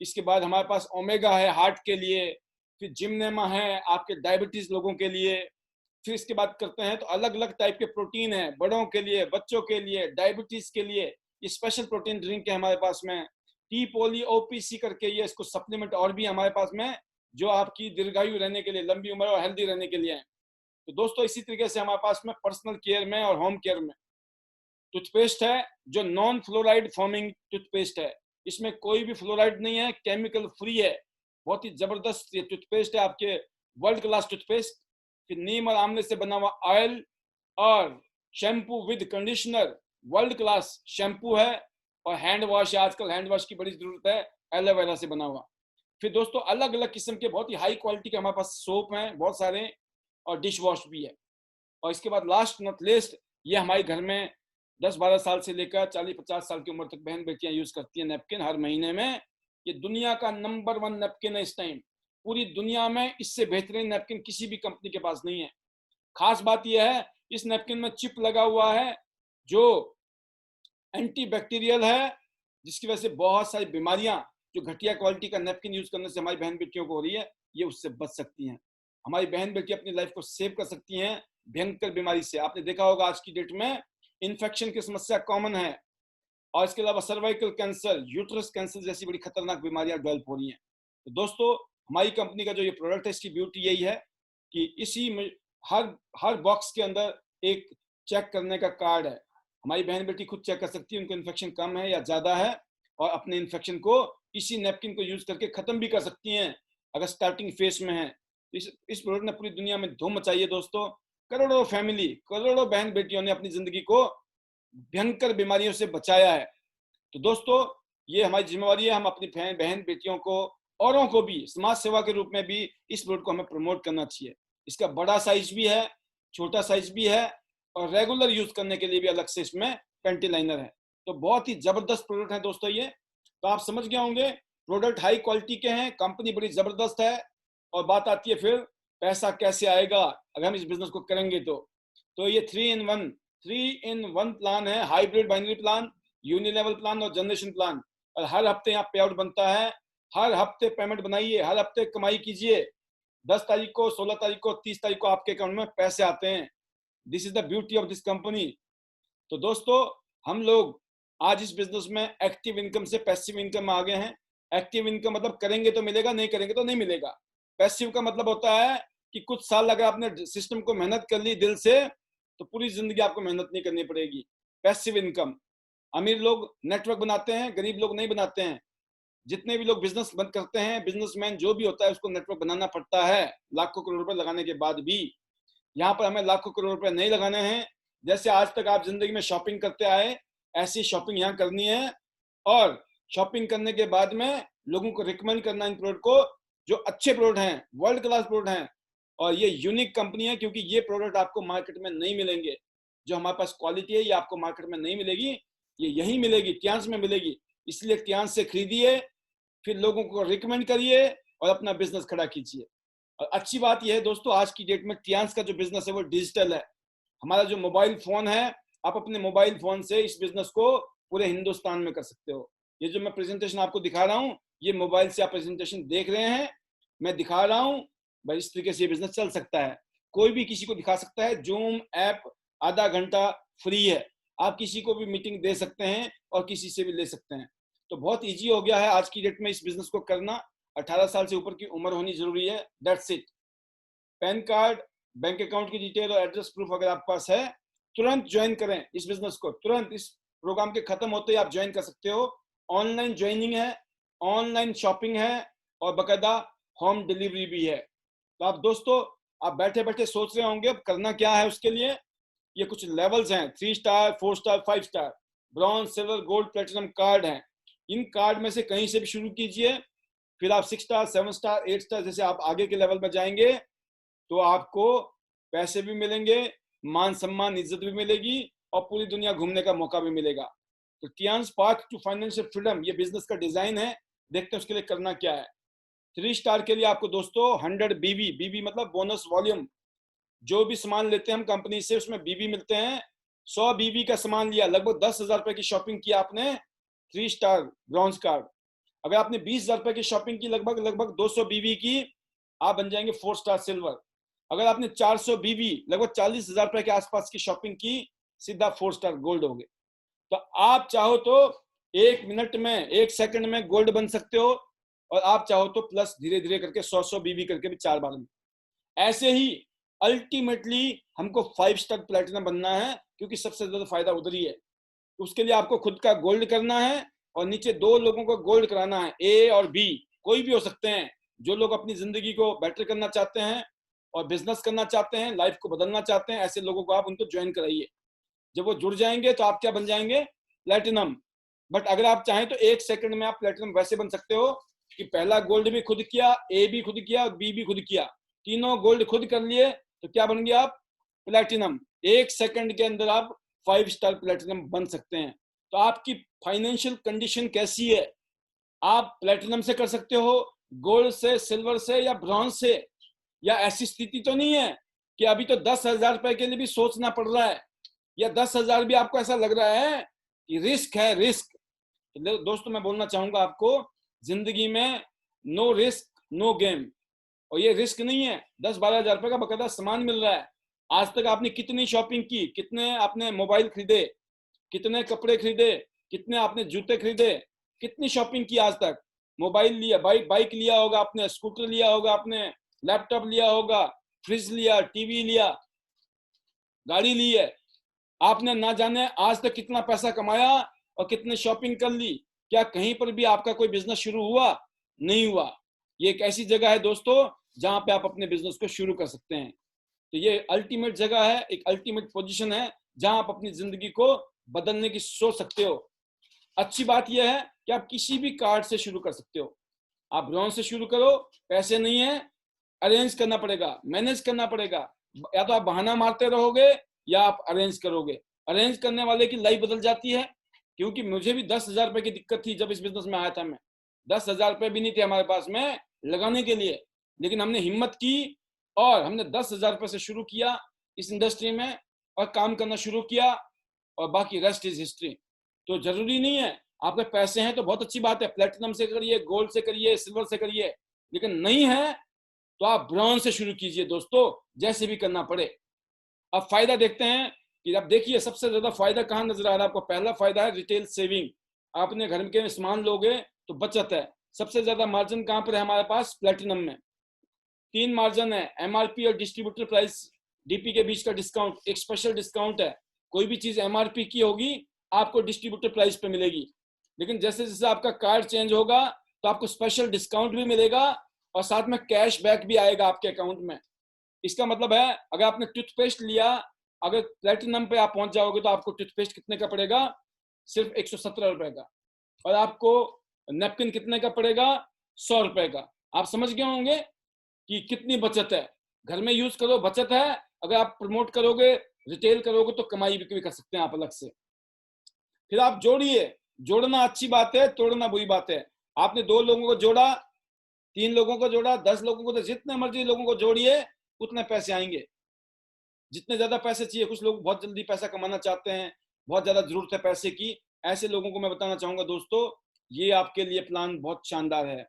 इसके बाद हमारे पास ओमेगा है हार्ट के लिए। फिर जिमनेमा है आपके डायबिटीज लोगों के लिए। फिर इसके बाद करते हैं तो अलग अलग टाइप के प्रोटीन है, बड़ों के लिए, बच्चों के लिए, डायबिटीज के लिए। ये स्पेशल प्रोटीन ड्रिंक है हमारे पास में। टी पोली OPC करके ये इसको सप्लीमेंट और भी हमारे पास में, जो आपकी दीर्घायु रहने के लिए, लंबी उम्र और हेल्दी रहने के लिए है। तो दोस्तों इसी तरीके से हमारे पास में पर्सनल केयर में और होम केयर में टूथपेस्ट है जो नॉन फ्लोराइड फॉर्मिंग टूथपेस्ट है। इसमें कोई भी फ्लोराइड नहीं है, केमिकल फ्री है। बहुत ही जबरदस्त ये टूथपेस्ट है, आपके वर्ल्ड क्लास टूथपेस्ट। फिर नीम और आंवले से बना हुआ ऑयल और shampoo with conditioner, world class shampoo है। और हैंड वॉश, आजकल हैंड वॉश की बड़ी जरूरत है, एलोवेरा से बना हुआ। फिर दोस्तों अलग अलग किस्म के बहुत ही हाई क्वालिटी के हमारे पास सोप हैं बहुत सारे, और डिश वॉश भी है। और इसके बाद लास्ट नॉट लीस्ट, ये हमारे घर में 10-12 साल से लेकर 40-50 साल की उम्र तक बहन बेटियां यूज करती हैं नैपकिन हर महीने में। ये दुनिया का नंबर 1 नैपकिन है इस टाइम। पूरी दुनिया में इससे बेहतरीन नैपकिन किसी भी कंपनी के पास नहीं है। खास बात यह है इस नैपकिन में चिप लगा हुआ है जो एंटीबैक्टीरियल है, जिसकी वजह से बहुत सारी बीमारियां जो घटिया क्वालिटी का नैपकिन यूज करने से हमारी बहन बेटियों को हो रही है, ये उससे बच सकती हैं। हमारी बहन बेटी अपनी लाइफ को सेव कर सकती हैं भयंकर बीमारी से। आपने देखा होगा आज की डेट में इन्फेक्शन की समस्या कॉमन है, और इसके अलावा सर्वाइकल कैंसर, यूट्रस कैंसर जैसी बड़ी खतरनाक बीमारियां डेवलप हो रही हैं। तो दोस्तों हमारी कंपनी का जो ये प्रोडक्ट है, इसकी ब्यूटी यही है कि इसी में हर हर बॉक्स के अंदर एक चेक करने का कार्ड है। हमारी बहन बेटी खुद चेक कर सकती है उनको इन्फेक्शन कम है या ज्यादा है, और अपने इन्फेक्शन को इसी नैपकिन को यूज करके खत्म भी कर सकती हैं अगर स्टार्टिंग फेज में है। इस प्रोडक्ट ने पूरी दुनिया में धूम मचाई है दोस्तों। करोड़ों फैमिली, करोड़ों बहन बेटियों ने अपनी जिंदगी को भयंकर बीमारियों से बचाया है। तो दोस्तों ये हमारी जिम्मेवारी है, हम अपनी बहन बेटियों को, औरों को भी समाज सेवा के रूप में भी इस प्रोडक्ट को हमें प्रमोट करना चाहिए। इसका बड़ा साइज भी है, छोटा साइज भी है, और रेगुलर यूज करने के लिए भी अलग से इसमें पेंटी लाइनर है। तो बहुत ही जबरदस्त प्रोडक्ट है दोस्तों ये। तो आप समझ गए होंगे प्रोडक्ट हाई क्वालिटी के हैं, कंपनी बड़ी जबरदस्त है। और बात आती है फिर पैसा कैसे आएगा अगर हम इस बिजनेस को करेंगे तो ये 3 in 1 प्लान है, हाइब्रिड बाइनरी प्लान, यूनिलेवल प्लान और जनरेशन प्लान। और हर हफ्ते यहाँ पे आउट बनता है, हर हफ्ते पेमेंट बनाइए, हर हफ्ते कमाई कीजिए। 10 तारीख को, 16 तारीख को, 30 तारीख को आपके अकाउंट में पैसे आते हैं। This is the beauty of this company. तो दोस्तों हम लोग आज इस बिजनेस में एक्टिव इनकम से पैसिव इनकम में आ गए हैं। एक्टिव इनकम मतलब करेंगे तो मिलेगा, नहीं करेंगे तो नहीं मिलेगा। पैसिव का मतलब होता है कि कुछ साल अगर आपने सिस्टम को मेहनत कर ली दिल से, तो पूरी जिंदगी आपको मेहनत नहीं करनी पड़ेगी। पैसिव इनकम, अमीर लोग नेटवर्क बनाते हैं, गरीब लोग नहीं बनाते हैं। जितने भी लोग बिजनेस बंद करते हैं, बिजनेसमैन जो भी होता है उसको नेटवर्क बनाना पड़ता है लाखों करोड़ रुपए लगाने के बाद भी। यहाँ पर हमें लाखों करोड़ रुपए नहीं लगाने हैं। जैसे आज तक आप जिंदगी में शॉपिंग करते आए, ऐसी शॉपिंग यहाँ करनी है। और शॉपिंग करने के बाद में लोगों को रिकमेंड करना इन प्रोडक्ट को, जो अच्छे प्रोडक्ट हैं, वर्ल्ड क्लास प्रोडक्ट हैं। और ये यूनिक कंपनी है क्योंकि ये प्रोडक्ट आपको मार्केट में नहीं मिलेंगे। जो हमारे पास क्वालिटी है ये आपको मार्केट में नहीं मिलेगी, ये यही मिलेगी, ट्यांस में मिलेगी। इसलिए ट्यांस से खरीदिए, फिर लोगों को रिकमेंड करिए और अपना बिजनेस खड़ा कीजिए। और अच्छी बात यह है दोस्तों, आज की डेट में ट्यांस का जो बिजनेस है वो डिजिटल है। हमारा जो मोबाइल फोन है, आप अपने मोबाइल फोन से इस बिजनेस को पूरे हिंदुस्तान में कर सकते हो। ये जो मैं प्रेजेंटेशन आपको दिखा रहा हूँ, ये मोबाइल से आप प्रेजेंटेशन देख रहे हैं, मैं दिखा रहा हूँ भाई। इस तरीके से ये बिजनेस चल सकता है, कोई भी किसी को दिखा सकता है। जूम ऐप आधा घंटा फ्री है, आप किसी को भी मीटिंग दे सकते हैं और किसी से भी ले सकते हैं। तो बहुत इजी हो गया है आज की डेट में इस बिजनेस को करना। 18 साल से ऊपर की उम्र होनी जरूरी है, that's it. Pan card, bank account की डिटेल और एड्रेस प्रूफ अगर आपके पास है, तुरंत ज्वाइन करें इस बिजनेस को। तुरंत इस प्रोग्राम के खत्म होते ही आप ज्वाइन कर सकते हो। ऑनलाइन ज्वाइनिंग है, ऑनलाइन शॉपिंग है, और बाकायदा होम डिलीवरी भी है। तो आप दोस्तों, आप बैठे बैठे सोच रहे होंगे अब करना क्या है उसके लिए। ये कुछ लेवल्स हैं, 3 star, 4 star, 5 star, bronze, silver, gold, platinum card हैं। इन कार्ड में से कहीं से भी शुरू कीजिए, फिर आप 6 स्टार, 7 स्टार, 8 स्टार, जैसे आप आगे के लेवल में जाएंगे तो आपको पैसे भी मिलेंगे, मान सम्मान, इज्जत भी मिलेगी, और पूरी दुनिया घूमने का मौका भी मिलेगा। तो Tiens path to financial freedom ये बिजनेस का डिजाइन है। देखते हैं उसके लिए करना क्या है। 3 स्टार के लिए आपको दोस्तों 100 BB, बीबी मतलब बोनस वॉल्यूम, जो भी सामान लेते हैं हम कंपनी से उसमें बीबी मिलते हैं। 100 बीबी का सामान लिया, लगभग 10,000 रुपए की शॉपिंग की आपने 3 स्टार ब्रॉन्ज कार्ड। अगर आपने 20,000 रुपए की शॉपिंग की, लगभग लगभग 200 बीबी की, आप बन जाएंगे 4 स्टार सिल्वर। अगर आपने 400 बीबी, लगभग 40,000 रुपए के आसपास की शॉपिंग की, सीधा 4 स्टार गोल्ड हो गए। तो आप चाहो तो 1 मिनट में, 1 सेकंड में गोल्ड बन सकते हो, और आप चाहो तो प्लस धीरे धीरे करके 100 बीबी करके भी 4 बार में। ऐसे ही अल्टीमेटली हमको 5 स्टार प्लेटिनम बनना है, क्योंकि सबसे ज्यादा फायदा उधर ही है। उसके लिए आपको खुद का गोल्ड करना है और नीचे 2 लोगों को गोल्ड कराना है, ए और बी, कोई भी हो सकते हैं। जो लोग अपनी जिंदगी को बेटर करना चाहते हैं और बिजनेस करना चाहते हैं, लाइफ को बदलना चाहते हैं, ऐसे लोगों को आप उनको ज्वाइन कराइए। जब वो जुड़ जाएंगे तो आप क्या बन जाएंगे? प्लेटिनम। बट अगर आप चाहें तो 1 सेकंड में आप प्लेटिनम वैसे बन सकते हो कि पहला गोल्ड भी खुद किया, ए भी खुद किया और बी भी खुद किया, तीनों गोल्ड खुद कर लिए, तो क्या बन गया आप? प्लेटिनम। 1 सेकंड के अंदर आप 5 स्टार प्लेटिनम बन सकते हैं। तो आपकी फाइनेंशियल कंडीशन कैसी है? आप प्लेटिनम से कर सकते हो, गोल्ड से, सिल्वर से या ब्रॉन्ज से? या ऐसी स्थिति तो नहीं है कि अभी तो 10,000 रुपए के लिए भी सोचना पड़ रहा है, या 10,000 भी आपको ऐसा लग रहा है कि रिस्क है, रिस्क? तो दोस्तों मैं बोलना चाहूंगा आपको, जिंदगी में नो रिस्क नो गेम। और ये रिस्क नहीं है, 10-12 हजार रुपए का बकायदा सामान मिल रहा है। आज तक आपने कितनी शॉपिंग की, कितने आपने मोबाइल खरीदे, कितने कपड़े खरीदे, कितने आपने जूते खरीदे, कितनी शॉपिंग की आज तक? मोबाइल लिया, बाइक लिया होगा आपने, स्कूटर लिया होगा आपने, लैपटॉप लिया होगा, फ्रिज लिया, टीवी लिया, गाड़ी ली है। आपने ना जाने आज तक कितना पैसा कमाया और कितने शॉपिंग कर ली। क्या कहीं पर भी आपका कोई बिजनेस शुरू हुआ? नहीं हुआ। ये एक ऐसी जगह है दोस्तों जहां पे आप अपने बिजनेस को शुरू कर सकते हैं। तो ये अल्टीमेट जगह है, एक अल्टीमेट पोजीशन है जहां आप अपनी जिंदगी को बदलने की सोच सकते हो। अच्छी बात यह है कि आप किसी भी कार्ड से शुरू कर सकते हो। आप ब्रॉन्ज से शुरू करो, पैसे नहीं है, अरेंज करना पड़ेगा, मैनेज करना पड़ेगा। या तो आप बहाना मारते रहोगे या आप अरेंज करोगे। अरेंज करने वाले की लाइफ बदल जाती है, क्योंकि मुझे भी 10,000 रुपए की दिक्कत थी जब इस बिजनेस में आया था। मैं 10,000 रुपए भी नहीं थे हमारे पास में लगाने के लिए, लेकिन हमने हिम्मत की और हमने 10,000 रुपए से शुरू किया इस इंडस्ट्री में और काम करना शुरू किया, और बाकी रेस्ट इज हिस्ट्री। तो जरूरी नहीं है, आपके पैसे हैं तो बहुत अच्छी बात है, प्लेटिनम से करिए, गोल्ड से करिए, सिल्वर से करिए, लेकिन नहीं है तो आप ब्रॉन्ज से शुरू कीजिए दोस्तों, जैसे भी करना पड़े। अब फायदा देखते हैं कि अब देखिए सबसे ज्यादा फायदा कहाँ नजर आ रहा है आपको। पहला फायदा है रिटेल सेविंग। आपने घर के सामान लोगे तो बचत है। सबसे ज्यादा मार्जिन कहाँ पर है हमारे पास? प्लेटिनम में 3 मार्जिन है, एमआरपी और डिस्ट्रीब्यूटर प्राइस डीपी के बीच का डिस्काउंट, एक स्पेशल डिस्काउंट है। कोई भी चीज एमआरपी की होगी आपको डिस्ट्रीब्यूटर प्राइस पे मिलेगी, लेकिन जैसे जैसे आपका कार्ड चेंज होगा तो आपको स्पेशल डिस्काउंट भी मिलेगा और साथ में कैश बैक भी आएगा आपके अकाउंट में। इसका मतलब है अगर आपने टूथपेस्ट लिया, अगर प्लेटिनम पे आप पहुंच जाओगे तो आपको टूथपेस्ट कितने का पड़ेगा? सिर्फ 117 रुपए का। और आपको नैपकिन कितने का पड़ेगा? 100 रुपए का। आप समझ गए होंगे कि कितनी बचत है। घर में यूज करो, बचत है। अगर आप प्रमोट करोगे, रिटेल करोगे तो कमाई भी कर सकते हैं आप अलग से। फिर आप जोड़िए, जोड़ना अच्छी बात है, तोड़ना बुरी बात है। आपने 2 लोगों को जोड़ा, 3 लोगों को जोड़ा, 10 लोगों को, तो जितने मर्जी लोगों को जोड़िए उतने पैसे आएंगे। जितने ज्यादा पैसे चाहिए, कुछ लोग बहुत जल्दी पैसा कमाना चाहते हैं, बहुत ज्यादा जरूरत है पैसे की, ऐसे लोगों को मैं बताना चाहूंगा दोस्तों, ये आपके लिए प्लान बहुत शानदार है।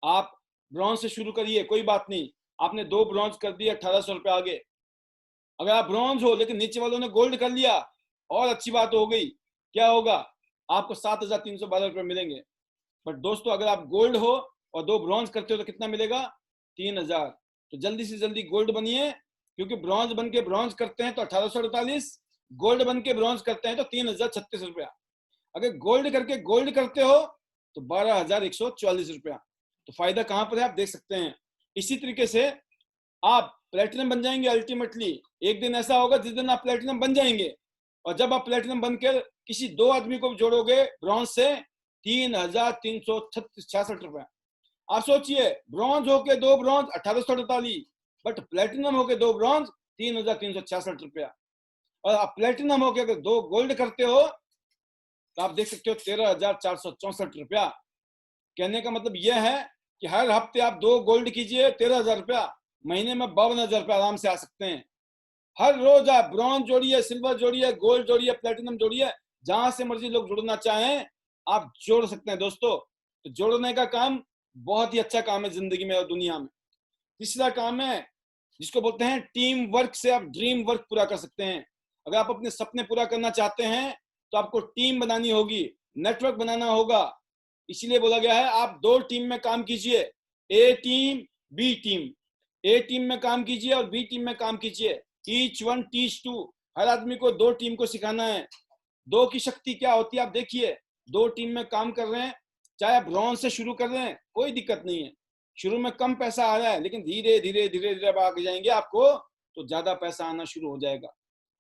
आप ब्रॉन्ज से शुरू करिए, कोई बात नहीं। आपने 2 ब्रॉन्ज कर दिए, 1800 रुपए आगे। अगर आप ब्रॉन्ज हो लेकिन नीचे वालों ने गोल्ड कर लिया, और अच्छी बात हो गई, क्या होगा? आपको 7,312 रुपए मिलेंगे। बट दोस्तों अगर आप गोल्ड हो और 2 ब्रॉन्ज करते हो तो कितना मिलेगा? 3,000। तो जल्दी से जल्दी गोल्ड बनिए, क्योंकि ब्रॉन्ज बन के ब्रॉन्ज करते हैं तो 1848, गोल्ड बन के ब्रॉन्ज करते हैं तो 3,036 रुपया। अगर गोल्ड करके गोल्ड करते हो तो 12,144 रुपया। तो फायदा कहां पर है आप देख सकते हैं। इसी तरीके से आप प्लेटिनम बन जाएंगे अल्टीमेटली। एक दिन ऐसा होगा जिस दिन आप प्लेटिनम बन जाएंगे, और जब आप प्लेटिनम बनकर किसी 2 आदमी को जोड़ोगे ब्रॉन्ज से, 3,366 रुपए। आप सोचिए, ब्रॉन्ज होके 2 ब्रॉन्ज 1,848, बट प्लेटिनम होके 2 ब्रॉन्ज 3,366 रुपया। और आप प्लेटिनम होके अगर 2 गोल्ड करते हो तो आप देख सकते हो 13,464 रुपया। कहने का मतलब यह है कि हर हफ्ते आप 2 गोल्ड कीजिए, 13,000 रुपया, महीने में 52,000 रुपया आराम से आ सकते हैं। हर रोज आप ब्रॉन्ज जोड़िए, सिल्वर जोड़िए, गोल्ड जोड़िए, प्लेटिनम जोड़िए, जहां से मर्जी लोग जुड़ना चाहें आप जोड़ सकते हैं दोस्तों। तो जोड़ने का काम बहुत ही अच्छा काम है जिंदगी में और दुनिया में। तीसरा काम है जिसको बोलते हैं टीम वर्क से आप ड्रीम वर्क पूरा कर सकते हैं। अगर आप अपने सपने पूरा करना चाहते हैं तो आपको टीम बनानी होगी, नेटवर्क बनाना होगा। इसीलिए बोला गया है आप दो टीम में काम कीजिए, A team, B team. A team में काम कीजिए और बी टीम में काम कीजिए। Each one teach two. हर आदमी को दो टीम को सिखाना है। दो की शक्ति क्या होती है आप देखिए। दो टीम में काम कर रहे हैं, चाहे आप ब्रॉन्ज से शुरू कर रहे हैं, कोई दिक्कत नहीं है। शुरू में कम पैसा आ रहा है, लेकिन धीरे धीरे धीरे धीरे आप आगे जाएंगे आपको तो ज्यादा पैसा आना शुरू हो जाएगा।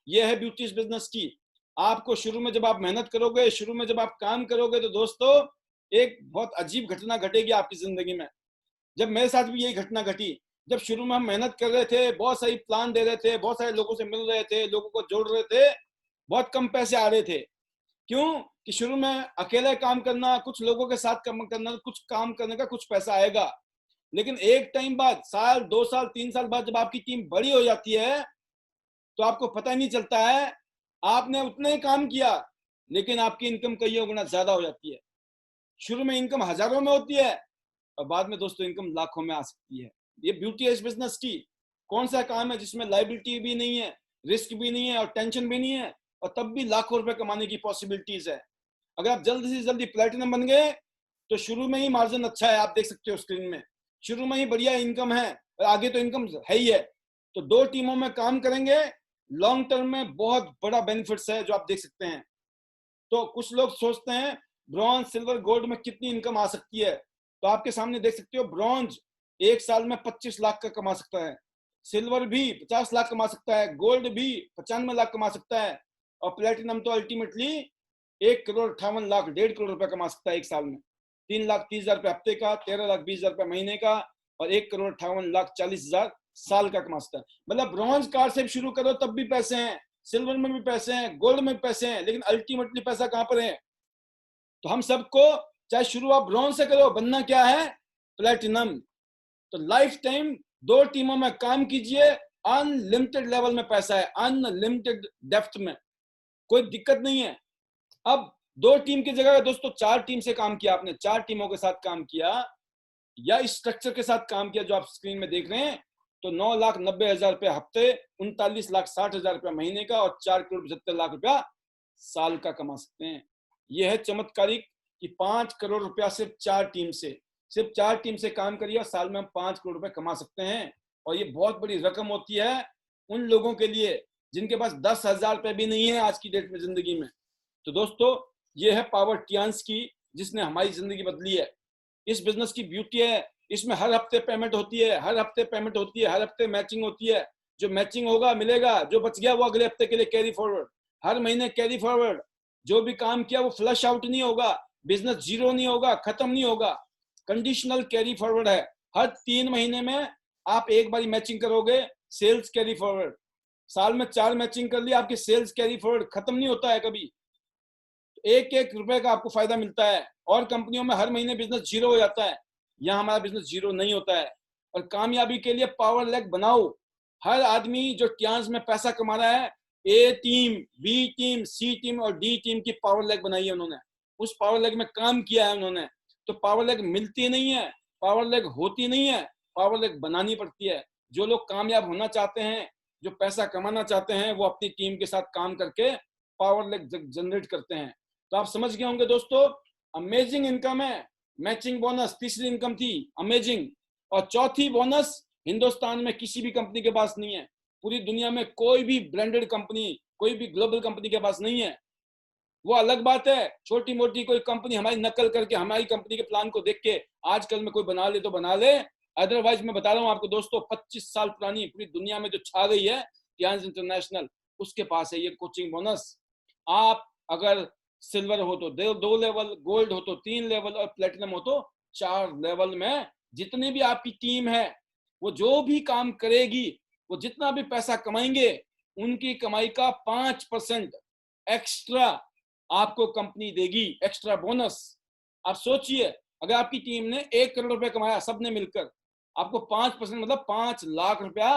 यह है ब्यूटी इस बिजनेस की। आपको शुरू में जब आप मेहनत करोगे, शुरू में जब आप काम करोगे, तो दोस्तों एक बहुत अजीब घटना घटेगी आपकी जिंदगी में। जब मेरे साथ भी यही घटना घटी। जब शुरू में हम मेहनत कर रहे थे, बहुत सारी प्लान दे रहे थे, बहुत सारे लोगों से मिल रहे थे, लोगों को जोड़ रहे थे, बहुत कम पैसे आ रहे थे। क्यों? कि शुरू में अकेले काम करना, कुछ लोगों के साथ काम करना, कुछ काम करने का कुछ पैसा आएगा। लेकिन एक टाइम बाद, साल, 2 साल, 3 साल बाद जब आपकी टीम बड़ी हो जाती है तो आपको पता ही नहीं चलता है आपने उतना ही काम किया, लेकिन आपकी इनकम कई गुना ज्यादा हो जाती है। शुरू में इनकम हजारों में होती है और बाद में दोस्तों इनकम लाखों में आ सकती है। ये ब्यूटी है इस बिजनेस की। कौन सा काम है जिसमें लाइबिलिटी भी नहीं है, रिस्क भी नहीं है और टेंशन भी नहीं है, और तब भी लाखों रुपए कमाने की पॉसिबिलिटीज है। अगर आप जल्दी से जल्दी प्लेटिनम बन गए तो शुरू में ही मार्जिन अच्छा है, आप देख सकते हो स्क्रीन में। शुरू में ही बढ़िया इनकम है और आगे तो इनकम है ही है। तो दो टीमों में काम करेंगे, लॉन्ग टर्म में बहुत बड़ा बेनिफिट्स है जो आप देख सकते हैं। तो कुछ लोग सोचते हैं ब्रॉन्ज, सिल्वर, गोल्ड में कितनी इनकम आ सकती है। तो आपके सामने देख सकते हो, ब्रॉन्ज एक साल में 25 लाख का कमा सकता है, सिल्वर भी 50 लाख कमा सकता है, गोल्ड भी 95 लाख कमा सकता है, और प्लेटिनम तो अल्टीमेटली 1,58,00,000, 1.5 करोड़ रुपए कमा सकता है एक साल में। 3,30,000 रुपए हफ्ते का, 13,20,000 रुपए महीने का, और 1,58,40,000 साल का कमा सकता है। मतलब ब्रॉन्ज कार से शुरू करो तब भी पैसे हैं, सिल्वर में भी पैसे हैं, गोल्ड में भी पैसे हैं, लेकिन अल्टीमेटली पैसा कहां पर है? तो हम सबको, चाहे शुरू आप ब्रॉन्ज से करो, बनना क्या है? प्लेटिनम। तो लाइफ टाइम दो टीमों में काम कीजिए, अनलिमिटेड लेवल में पैसा है, अनलिमिटेड डेप्थ में, कोई दिक्कत नहीं है। अब दो टीम की जगह दोस्तों 4 टीम से काम किया आपने, 4 टीमों के साथ काम किया या इस स्ट्रक्चर के साथ काम किया जो आप स्क्रीन में देख रहे हैं, तो 9,90,000 रुपए हफ्ते, 39,60,000 रुपया महीने का, और 4,75,00,000 रुपया साल का कमा सकते हैं। यह है चमत्कारिक कि 5 करोड़ रुपया सिर्फ 4 टीम से, सिर्फ 4 टीम से काम करिए और साल में हम 5 करोड़ रुपए कमा सकते हैं। और ये बहुत बड़ी रकम होती है उन लोगों के लिए जिनके पास 10,000 रुपए भी नहीं है आज की डेट में जिंदगी में। तो दोस्तों ये है पावर टियान्स की, जिसने हमारी जिंदगी बदली है। इस बिजनेस की ब्यूटी है, इसमें हर हफ्ते पेमेंट होती है, हर हफ्ते पेमेंट होती है, हर हफ्ते मैचिंग होती है। जो मैचिंग होगा मिलेगा, जो बच गया वो अगले हफ्ते के लिए कैरी फॉरवर्ड, हर महीने कैरी फॉरवर्ड। जो भी काम किया वो फ्लश आउट नहीं होगा, बिजनेस जीरो नहीं होगा, खत्म नहीं होगा, कंडीशनल कैरी फॉरवर्ड है। हर 3 महीने में आप एक बार मैचिंग करोगे, सेल्स कैरी फॉरवर्ड। साल में 4 मैचिंग कर ली, आपकी सेल्स कैरी फॉरवर्ड खत्म नहीं होता है कभी। एक एक रुपए का आपको फायदा मिलता है। और कंपनियों में हर महीने बिजनेस जीरो हो जाता है, यहाँ हमारा बिजनेस जीरो नहीं होता है। और कामयाबी के लिए पावर लेग बनाओ। हर आदमी जो टियान्स में पैसा कमा रहा है, ए टीम, बी टीम, सी टीम और डी टीम की पावर लेग बनाई है उन्होंने, उस पावर लेग में काम किया है उन्होंने। तो पावर लेग मिलती नहीं है, पावर लेग होती नहीं है, पावर लेग बनानी पड़ती है। जो लोग कामयाब होना चाहते हैं, जो पैसा कमाना चाहते हैं, वो अपनी टीम के साथ काम करके पावर लेग जनरेट करते हैं। तो आप समझ गए होंगे दोस्तों, अमेजिंग इनकम है। मैचिंग बोनस तीसरी इनकम थी, अमेजिंग। और चौथी बोनस हिंदुस्तान में किसी भी कंपनी के पास नहीं है, पूरी दुनिया में कोई भी ब्रांडेड कंपनी, कोई भी ग्लोबल कंपनी के पास नहीं है। वो अलग बात है, छोटी मोटी कोई कंपनी हमारी नकल करके हमारी कंपनी के प्लान को देख के आजकल में कोई बना ले तो बना ले। अदरवाइज मैं बता रहा हूँ आपको दोस्तों, 25 साल पुरानी पूरी दुनिया में जो छा गई है टियान्स इंटरनेशनल, उसके पास है ये कोचिंग बोनस। आप अगर सिल्वर हो तो 2 लेवल, गोल्ड हो तो 3 लेवल, और प्लेटिनम हो तो 4 लेवल में जितनी भी आपकी टीम है, वो जो भी काम करेगी, वो जितना भी पैसा कमाएंगे, उनकी कमाई का 5% एक्स्ट्रा आपको कंपनी देगी, एक्स्ट्रा बोनस। आप सोचिए, अगर आपकी टीम ने 1 करोड़ रुपए कमाया सबने मिलकर, आपको 5% मतलब 5 लाख रुपया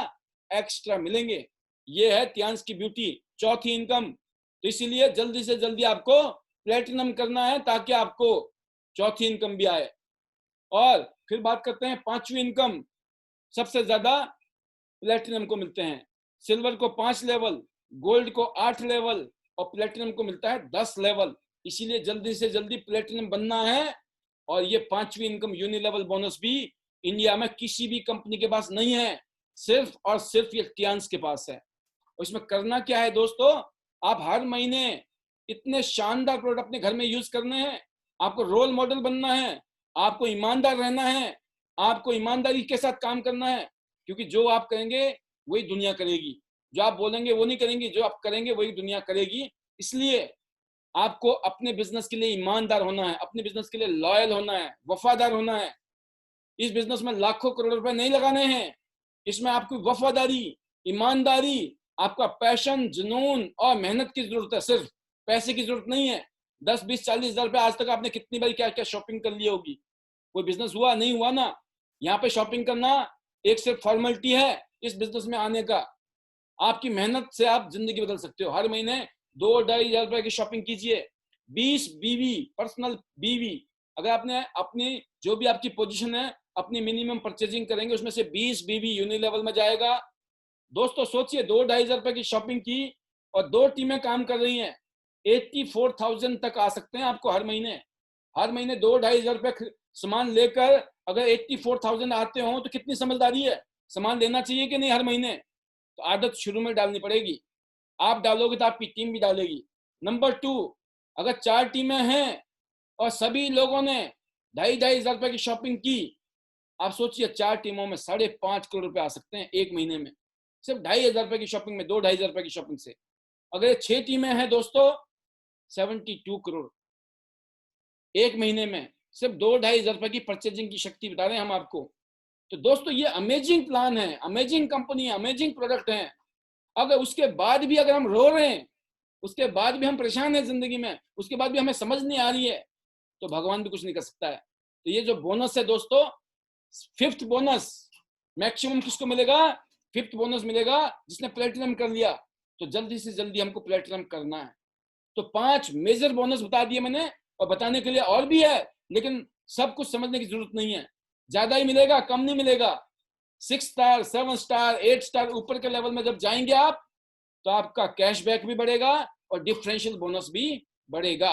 एक्स्ट्रा मिलेंगे। ये है टियांस की ब्यूटी, चौथी इनकम। तो इसीलिए जल्दी से जल्दी आपको प्लेटिनम करना है ताकि आपको चौथी इनकम भी आए। और फिर बात करते हैं पांचवी इनकम। सबसे ज्यादा प्लेटिनम को मिलते हैं, सिल्वर को 5 लेवल, गोल्ड को 8 लेवल और प्लेटिनम को मिलता है 10 लेवल। इसीलिए जल्दी से जल्दी प्लेटिनम बनना है। और ये पांचवी इनकम यूनिलेवल बोनस भी इंडिया में किसी भी कंपनी के पास नहीं है, सिर्फ और सिर्फ ये टियांस के पास है। और इसमें करना क्या है दोस्तों, आप हर महीने इतने शानदार प्रोडक्ट अपने घर में यूज करने हैं, आपको रोल मॉडल बनना है, आपको ईमानदार रहना है, आपको ईमानदारी के साथ काम करना है, क्योंकि जो आप करेंगे वही दुनिया करेगी, जो आप बोलेंगे वो नहीं करेंगी, जो आप करेंगे वही दुनिया करेगी। इसलिए आपको अपने बिजनेस के लिए ईमानदार होना है, अपने बिजनेस के लिए लॉयल होना है, वफादार होना है। इस बिजनेस में लाखों करोड़ रुपए नहीं लगाने हैं, इसमें आपकी वफादारी, ईमानदारी, आपका पैशन, जुनून और मेहनत की जरूरत है, सिर्फ पैसे की जरूरत नहीं है। 10, 20, 40 हजार रुपए आज तक आपने कितनी बार क्या क्या शॉपिंग कर ली होगी, कोई बिजनेस हुआ नहीं हुआ ना। यहाँ पे शॉपिंग करना एक सिर्फ फॉर्मेलिटी है इस बिजनेस में आने का। आपकी मेहनत से आप जिंदगी बदल सकते हो। हर महीने 2-2.5 हजार रुपए की शॉपिंग कीजिए। 20 बीवी, पर्सनल बीवी, अगर आपने अपनी जो भी आपकी पोजीशन है अपनी मिनिमम परचेजिंग करेंगे, उसमें से 20 बीवी यूनिलेवल में जाएगा। दोस्तों सोचिए, 2-2.5 हजार रुपए की शॉपिंग की और 2 टीमें काम कर रही हैं, 84,000 तक आ सकते हैं आपको हर महीने। हर महीने 2-2.5 हजार रुपए सामान लेकर अगर 84,000 आते हो तो कितनी समझदारी है। सामान लेना चाहिए कि नहीं हर महीने। तो आदत शुरू में डालनी पड़ेगी, आप डालोगे तो आपकी टीम भी डालेगी। नंबर 2, अगर 4 टीमें हैं और सभी लोगों ने 2.5-2.5 हजार रुपए की शॉपिंग की, आप सोचिए 4 टीमों में 5.5 करोड़ रुपए आ सकते हैं एक महीने में, सिर्फ 2.5 हजार रुपए की शॉपिंग में, 2-2.5 हजार रुपए की शॉपिंग से। अगर 6 टीमें हैं दोस्तों, 72 करोड़ एक महीने में, सिर्फ 2-2.5 हजार रुपए की परचेजिंग की शक्ति बता रहे हैं हम आपको। तो दोस्तों ये अमेजिंग प्लान है, अमेजिंग कंपनी है, अमेजिंग प्रोडक्ट है। अगर उसके बाद भी अगर हम रो रहे हैं, उसके बाद भी हम परेशान हैं जिंदगी में, उसके बाद भी हमें समझ नहीं आ रही है, तो भगवान भी कुछ नहीं कर सकता है। तो ये जो बोनस है दोस्तों, 5th बोनस मैक्सिमम किसको मिलेगा, 5th बोनस मिलेगा जिसने प्लेटिनम कर लिया। तो जल्दी से जल्दी हमको प्लेटिनम करना है। तो 5 मेजर बोनस बता दिए मैंने, और बताने के लिए और भी है, लेकिन सब कुछ समझने की जरूरत नहीं है। ज्यादा ही मिलेगा, कम नहीं मिलेगा। 6 स्टार, 7 स्टार, 8 स्टार ऊपर के लेवल में जब जाएंगे आप, तो आपका कैशबैक भी बढ़ेगा और डिफरेंशियल बोनस भी बढ़ेगा।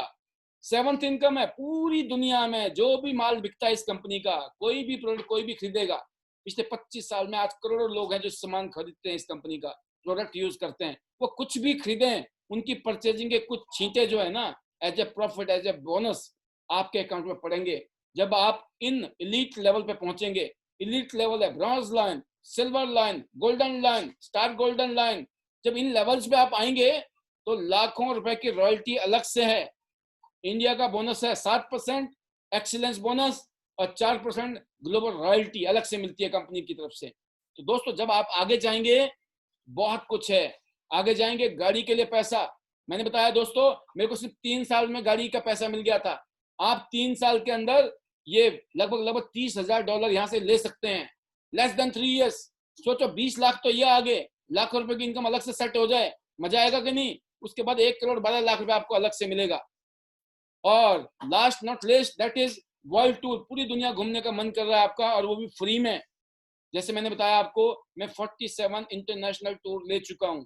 7th इनकम है, पूरी दुनिया में जो भी माल बिकता है इस कंपनी का, कोई भी प्रोडक्ट कोई भी खरीदेगा, पिछले 25 साल में आज करोड़ों लोग हैं जो सामान खरीदते हैं इस कंपनी का, प्रोडक्ट यूज करते हैं। वो कुछ भी खरीदें, उनकी परचेजिंग के कुछ छींटे जो है ना, as a profit, as a bonus आपके अकाउंट में पड़ेंगे जब आप इन इलीट लेवल पे पहुंचेंगे। इलीट लेवल है bronze line, silver line, golden line, star golden line. जब इन लेवल्स पे आप आएंगे तो लाखों रुपए की रॉयल्टी अलग से है। इंडिया का बोनस है 7% एक्सीलेंस बोनस और 4% ग्लोबल रॉयल्टी अलग से मिलती है कंपनी की तरफ से। तो दोस्तों जब आप आगे जाएंगे, बहुत कुछ है। आगे जाएंगे, गाड़ी के लिए पैसा, मैंने बताया दोस्तों, मेरे को सिर्फ 3 साल में गाड़ी का पैसा मिल गया था। आप 3 साल के अंदर ये लगभग $30,000 यहाँ से ले सकते हैं, लेस देन 3 years। सोचो 20 लाख तो ये आगे, लाखों रुपए की इनकम अलग से सेट हो जाए, मजा आएगा कि नहीं। उसके बाद 1,12,00,000 रुपए आपको अलग से मिलेगा। और last not least, that is world tour. पूरी दुनिया घूमने का मन कर रहा है आपका, और वो भी फ्री में। जैसे मैंने बताया आपको, मैं 47 इंटरनेशनल टूर ले चुका हूं,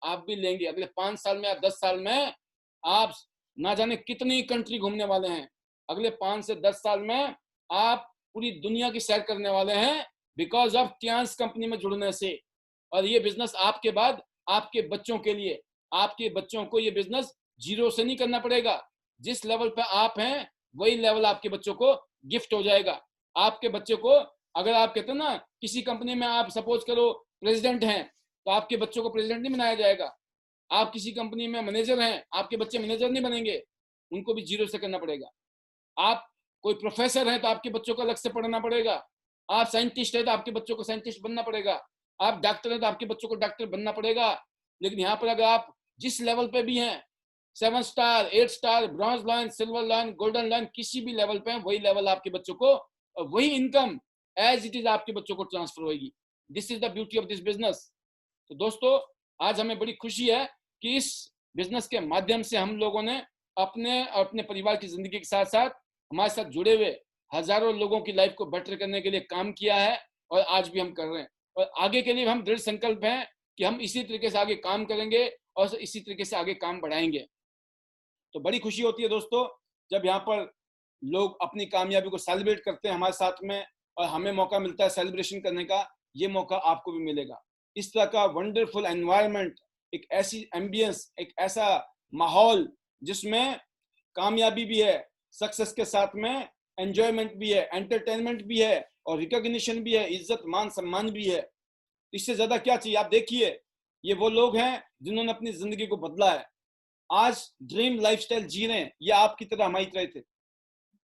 आप भी लेंगे। अगले 5 साल में या 10 साल में आप ना जाने कितनी कंट्री घूमने वाले हैं। अगले 5 से 10 साल में आप पूरी दुनिया की सैर करने वाले हैं, बिकॉज ऑफ टियांस कंपनी में जुड़ने से। और ये बिजनेस आपके बाद आपके बच्चों के लिए, आपके बच्चों को ये बिजनेस जीरो से नहीं करना पड़ेगा। जिस लेवल पे आप हैं वही लेवल आपके बच्चों को गिफ्ट हो जाएगा। आपके बच्चे को, अगर आप कहते हैं ना किसी कंपनी में आप सपोज करो प्रेसिडेंट हैं, तो आपके बच्चों को प्रेसिडेंट नहीं बनाया जाएगा। आप किसी कंपनी में मैनेजर हैं, आपके बच्चे मैनेजर नहीं बनेंगे, उनको भी जीरो से करना पड़ेगा। आप कोई प्रोफेसर हैं तो आपके बच्चों को अलग से पढ़ना पड़ेगा। आप साइंटिस्ट है तो आपके बच्चों को साइंटिस्ट बनना पड़ेगा। आप डॉक्टर है तो आपके बच्चों को डॉक्टर बनना पड़ेगा। लेकिन यहाँ पर अगर आप जिस लेवल पे भी हैं, 7 star, 8 star, bronze line, silver line, golden line, किसी भी लेवल पे हैं, वही लेवल आपके बच्चों को, और वही इनकम एज इट इज आपके बच्चों को ट्रांसफर होगी। This is the beauty of this business. तो दोस्तों आज हमें बड़ी खुशी है कि इस बिजनेस के माध्यम से हम लोगों ने अपने और अपने परिवार की जिंदगी के साथ साथ हमारे साथ जुड़े हुए हजारों लोगों की लाइफ को बेटर करने के लिए काम किया है और आज भी हम कर रहे हैं। और आगे के लिए हम दृढ़ संकल्प हैं कि हम इसी तरीके से आगे काम करेंगे और इसी तरीके से आगे काम बढ़ाएंगे। तो बड़ी खुशी होती है दोस्तों जब यहाँ पर लोग अपनी कामयाबी को सेलिब्रेट करते हैं हमारे साथ में, और हमें मौका मिलता है सेलिब्रेशन करने का। ये मौका आपको भी मिलेगा। इस तरह का वंडरफुल एनवायरनमेंट, एक ऐसी एम्बियंस, एक ऐसा माहौल जिसमें कामयाबी भी है, सक्सेस के साथ में एंजॉयमेंट भी है, एंटरटेनमेंट भी है और रिकॉग्निशन भी है, इज्जत मान सम्मान भी है। इससे ज्यादा क्या चाहिए? आप देखिए, ये वो लोग हैं जिन्होंने अपनी जिंदगी को बदला है, आज ड्रीम लाइफस्टाइल जी रहे हैं। ये आपकी तरह हमारी तरह थे।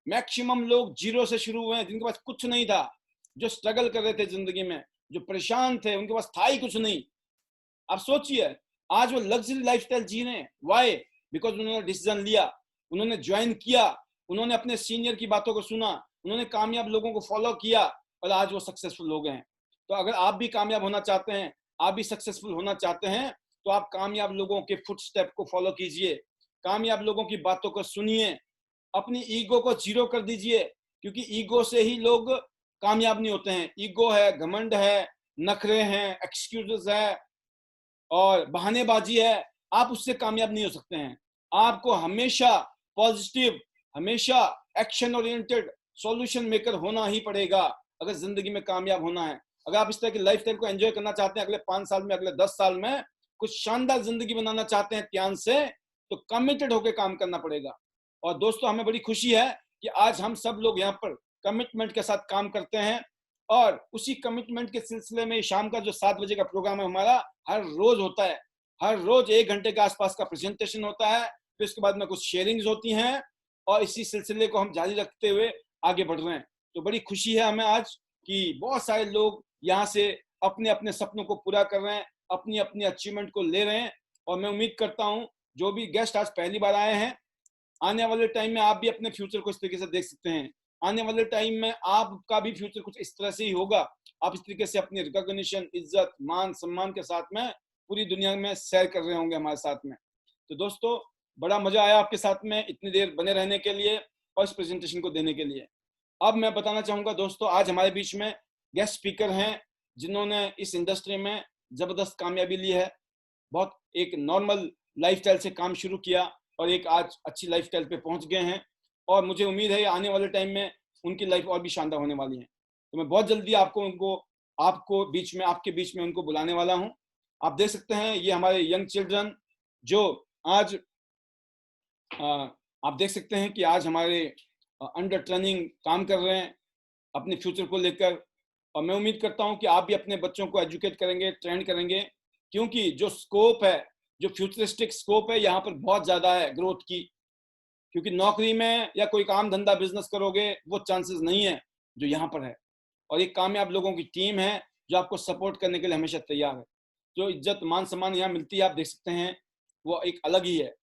मैक्सिमम लोग जीरो से शुरू हुए हैं, जिनके पास कुछ नहीं था, जो स्ट्रगल कर रहे थे जिंदगी में, जो परेशान थे, उनके पास था ही कुछ नहीं। आप सोचिए, आज वो लग्जरी लाइफस्टाइल जी रहे हैं। वाई? बिकॉज उन्होंने डिसीजन लिया, उन्होंने ज्वाइन किया, उन्होंने अपने सीनियर की बातों को सुना, उन्होंने कामयाब लोगों को फॉलो किया और आज वो सक्सेसफुल लोग हैं। तो अगर आप भी कामयाब होना चाहते हैं, आप भी सक्सेसफुल होना चाहते हैं, तो आप कामयाब लोगों के फुटस्टेप को फॉलो कीजिए, कामयाब लोगों की बातों को सुनिए, अपनी ईगो को जीरो कर दीजिए, क्योंकि ईगो से ही लोग कामयाब नहीं होते हैं। ईगो है, घमंड है, नखरे हैं, एक्सक्यूजेस है और बहानेबाजी है, आप उससे कामयाब नहीं हो सकते हैं। आपको हमेशा पॉजिटिव, हमेशा एक्शन ओरिएंटेड सॉल्यूशन मेकर होना ही पड़ेगा अगर जिंदगी में कामयाब होना है। अगर आप इस तरह की लाइफस्टाइल को एंजॉय करना चाहते हैं, अगले 5 साल में, अगले 10 साल में कुछ शानदार जिंदगी बनाना चाहते हैं ध्यान से, तो कमिटेड होकर काम करना पड़ेगा। और दोस्तों, हमें बड़ी खुशी है कि आज हम सब लोग यहाँ पर कमिटमेंट के साथ काम करते हैं और उसी कमिटमेंट के सिलसिले में शाम का जो 7 बजे का प्रोग्राम है हमारा, हर रोज होता है। हर रोज 1 घंटे के आसपास का प्रेजेंटेशन होता है, फिर उसके बाद में कुछ शेयरिंग्स होती हैं और इसी सिलसिले को हम जारी रखते हुए आगे बढ़ रहे हैं। तो बड़ी खुशी है हमें आज कि बहुत सारे लोग यहाँ से अपने अपने सपनों को पूरा कर रहे हैं, अपनी अपनी अचीवमेंट को ले रहे हैं। और मैं उम्मीद करता हूँ जो भी गेस्ट आज पहली बार आए हैं, आने वाले टाइम में आप भी अपने फ्यूचर को इस तरीके से देख सकते हैं। आने वाले टाइम में आपका भी फ्यूचर कुछ इस तरह से ही होगा। आप इस तरीके से अपनी रिकॉग्निशन, इज्जत, मान सम्मान के साथ में पूरी दुनिया में शेयर कर रहे होंगे हमारे साथ में। तो दोस्तों, बड़ा मजा आया आपके साथ में इतनी देर बने रहने के लिए और इस प्रेजेंटेशन को देने के लिए। अब मैं बताना चाहूंगा दोस्तों, आज हमारे बीच में गेस्ट स्पीकर हैं जिन्होंने इस इंडस्ट्री में जबरदस्त कामयाबी ली है। बहुत एक नॉर्मल लाइफस्टाइल से काम शुरू किया और एक आज अच्छी लाइफस्टाइल पे पहुंच गए हैं और मुझे उम्मीद है आने वाले टाइम में उनकी लाइफ और भी शानदार होने वाली है। तो मैं बहुत जल्दी आपके बीच में उनको बुलाने वाला हूं। आप देख सकते हैं ये हमारे यंग चिल्ड्रन जो आज आप देख सकते हैं कि आज हमारे अंडर ट्रेनिंग काम कर रहे हैं अपने फ्यूचर को लेकर। और मैं उम्मीद करता हूं कि आप भी अपने बच्चों को एजुकेट करेंगे, ट्रेंड करेंगे, क्योंकि जो स्कोप है, जो फ्यूचरिस्टिक स्कोप है यहाँ पर बहुत ज्यादा है ग्रोथ की। क्योंकि नौकरी में या कोई काम धंधा बिजनेस करोगे वो चांसेस नहीं है जो यहाँ पर है। और एक कामयाब लोगों की टीम है जो आपको सपोर्ट करने के लिए हमेशा तैयार है। जो इज्जत मान सम्मान यहाँ मिलती है, आप देख सकते हैं, वो एक अलग ही है।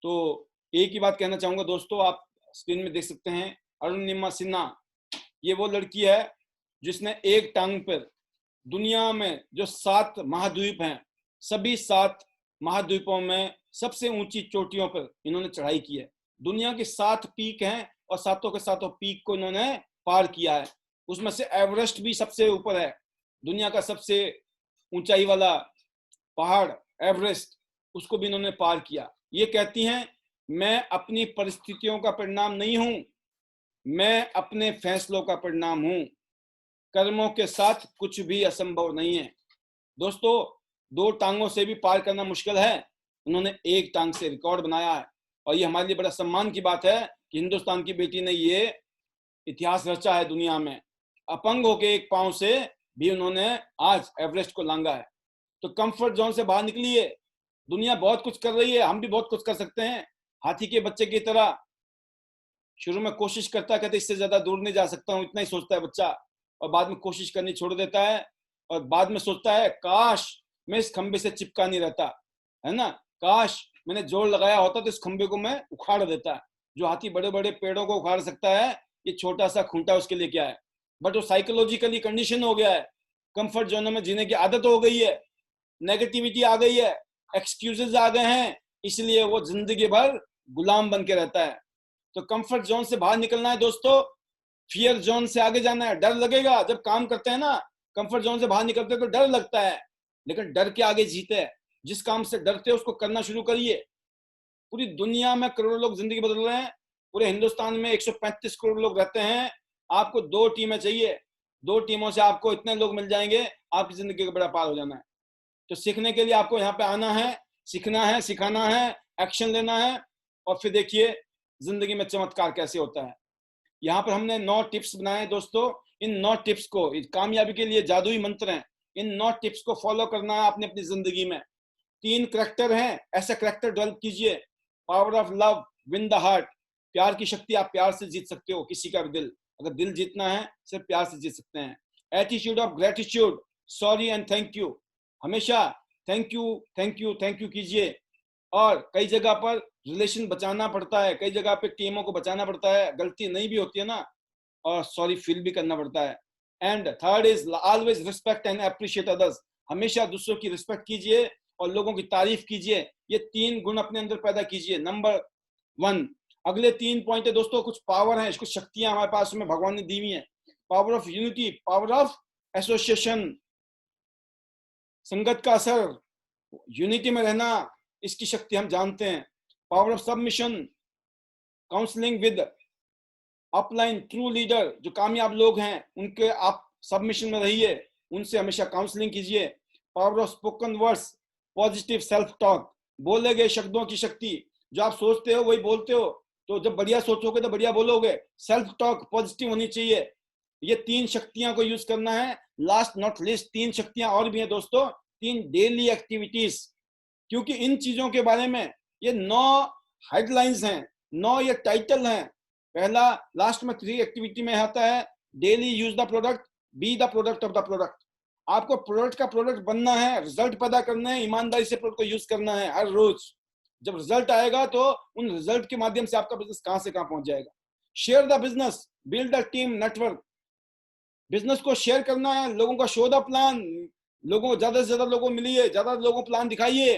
तो एक ही बात कहना चाहूंगा दोस्तों, आप स्क्रीन में देख सकते हैं अरुणिमा सिन्हा। ये वो लड़की है जिसने एक टांग पर दुनिया में जो 7 महाद्वीप हैं, सभी 7 महाद्वीपों में सबसे ऊंची चोटियों पर इन्होंने चढ़ाई की है। दुनिया के 7 पीक हैं और सातों के सातों पीक को इन्होंने पार किया है। उसमें से एवरेस्ट भी सबसे ऊपर है, दुनिया का सबसे ऊंचाई वाला पहाड़ एवरेस्ट, उसको भी इन्होंने पार किया। ये कहती हैं, मैं अपनी परिस्थितियों का परिणाम नहीं हूं, मैं अपने फैसलों का परिणाम हूं। कर्मों के साथ कुछ भी असंभव नहीं है। दोस्तों, 2 टांगों से भी पार करना मुश्किल है, उन्होंने एक टांग से रिकॉर्ड बनाया है। और ये हमारे लिए बड़ा सम्मान की बात है कि हिंदुस्तान की बेटी ने ये इतिहास रचा है दुनिया में। अपंग होके एक पांव से भी उन्होंने आज एवरेस्ट को लांगा है। तो कंफर्ट जोन से बाहर निकलिए, दुनिया बहुत कुछ कर रही है, हम भी बहुत कुछ कर सकते हैं। हाथी के बच्चे की तरह शुरू में कोशिश करता कहते इससे ज्यादा दूर नहीं जा सकता हूँ, इतना ही सोचता है बच्चा, और बाद में कोशिश करनी छोड़ देता है और बाद में सोचता है काश मैं इस खंबे से चिपका नहीं रहता, है ना, काश मैंने जोर लगाया होता तो इस खंबे को मैं उखाड़ देता। जो हाथी बड़े बड़े पेड़ों को उखाड़ सकता है, ये छोटा सा खूंटा उसके लिए क्या है। बट वो साइकोलॉजिकली कंडीशन हो गया है, कंफर्ट जोन में जीने की आदत हो गई है। नेगेटिविटी आ गई है, एक्सक्यूजेज आ गए हैं, इसलिए वो जिंदगी भर गुलाम बन के रहता है। तो कंफर्ट जोन से बाहर निकलना है दोस्तों, फियर जोन से आगे जाना है। डर लगेगा जब काम करते हैं ना, कंफर्ट जोन से बाहर निकलते हैं तो डर लगता है, लेकिन डर के आगे जीते हैं। जिस काम से डरते हैं उसको करना शुरू करिए। पूरी दुनिया में करोड़ों लोग जिंदगी बदल रहे हैं, पूरे हिंदुस्तान में 135 करोड़ लोग रहते हैं। आपको 2 टीमें चाहिए, 2 टीमों से आपको इतने लोग मिल जाएंगे, आपकी जिंदगी का बड़ा पार हो जाना है। तो सीखने के लिए आपको यहाँ पे आना है, सीखना है, सिखाना है, एक्शन लेना है, और फिर देखिए जिंदगी में चमत्कार कैसे होता है। यहाँ पर हमने 9 टिप्स बनाए दोस्तों। इन 9 टिप्स को, कामयाबी के लिए जादुई मंत्र हैं, इन 9 टिप्स को फॉलो करना है आपने अपनी जिंदगी में। 3 करैक्टर हैं, ऐसा करैक्टर डेवलप कीजिए। Power of love, win the heart, प्यार की शक्ति, आप प्यार से जीत सकते हो किसी का भी दिल। अगर दिल जीतना है सिर्फ प्यार से जीत सकते हैं। Attitude of gratitude, sorry and thank you, हमेशा thank you thank you thank you कीजिए। और कई जगह पर रिलेशन बचाना पड़ता है, कई जगह पे टीमों को बचाना पड़ता है, गलती नहीं भी होती है ना, और सॉरी फील भी करना पड़ता है। And third is always respect and appreciate others, हमेशा दूसरों की रिस्पेक्ट कीजिए और लोगों की तारीफ कीजिए। ये 3 गुण अपने अंदर पैदा कीजिए। नंबर 1, अगले 3 पॉइंट है दोस्तों, कुछ पावर है, कुछ शक्तियां हमारे पास में भगवान ने दी हुई है। Power of unity, power of association, संगत का असर, यूनिटी में रहना, इसकी शक्ति हम जानते हैं। Power of submission, counselling with upline true leader, जो कामयाब लोग हैं उनके आप सबमिशन में रहिए, उनसे हमेशा काउंसलिंग कीजिए। Power of spoken words, positive self talk, बोले गए शब्दों की शक्ति, जो आप सोचते हो वही बोलते हो, तो जब बढ़िया सोचोगे तो बढ़िया बोलोगे। सेल्फ टॉक पॉजिटिव होनी चाहिए। ये 3 शक्तियां को यूज करना है। लास्ट नॉट लिस्ट 3 शक्तियां और भी हैं दोस्तों, 3 डेली एक्टिविटीज, क्योंकि इन चीजों के बारे में ये 9 हेडलाइंस हैं, 9 ये टाइटल हैं। पहला लास्ट में 3 एक्टिविटी में आता है, daily use the product, be the product of the product. आपको प्रोडक्ट का प्रोडक्ट बनना है, रिजल्ट पैदा करना है, ईमानदारी से प्रोडक्ट को यूज करना है हर रोज। जब रिजल्ट आएगा तो उन रिजल्ट के माध्यम से आपका बिजनेस कहां से कहां पहुंच जाएगा। Share the business, build a team network, business को शेयर करना है, लोगों का शो द प्लान, लोगों को ज्यादा से ज्यादा लोगों को मिलिए, ज्यादा लोगों को प्लान दिखाइए,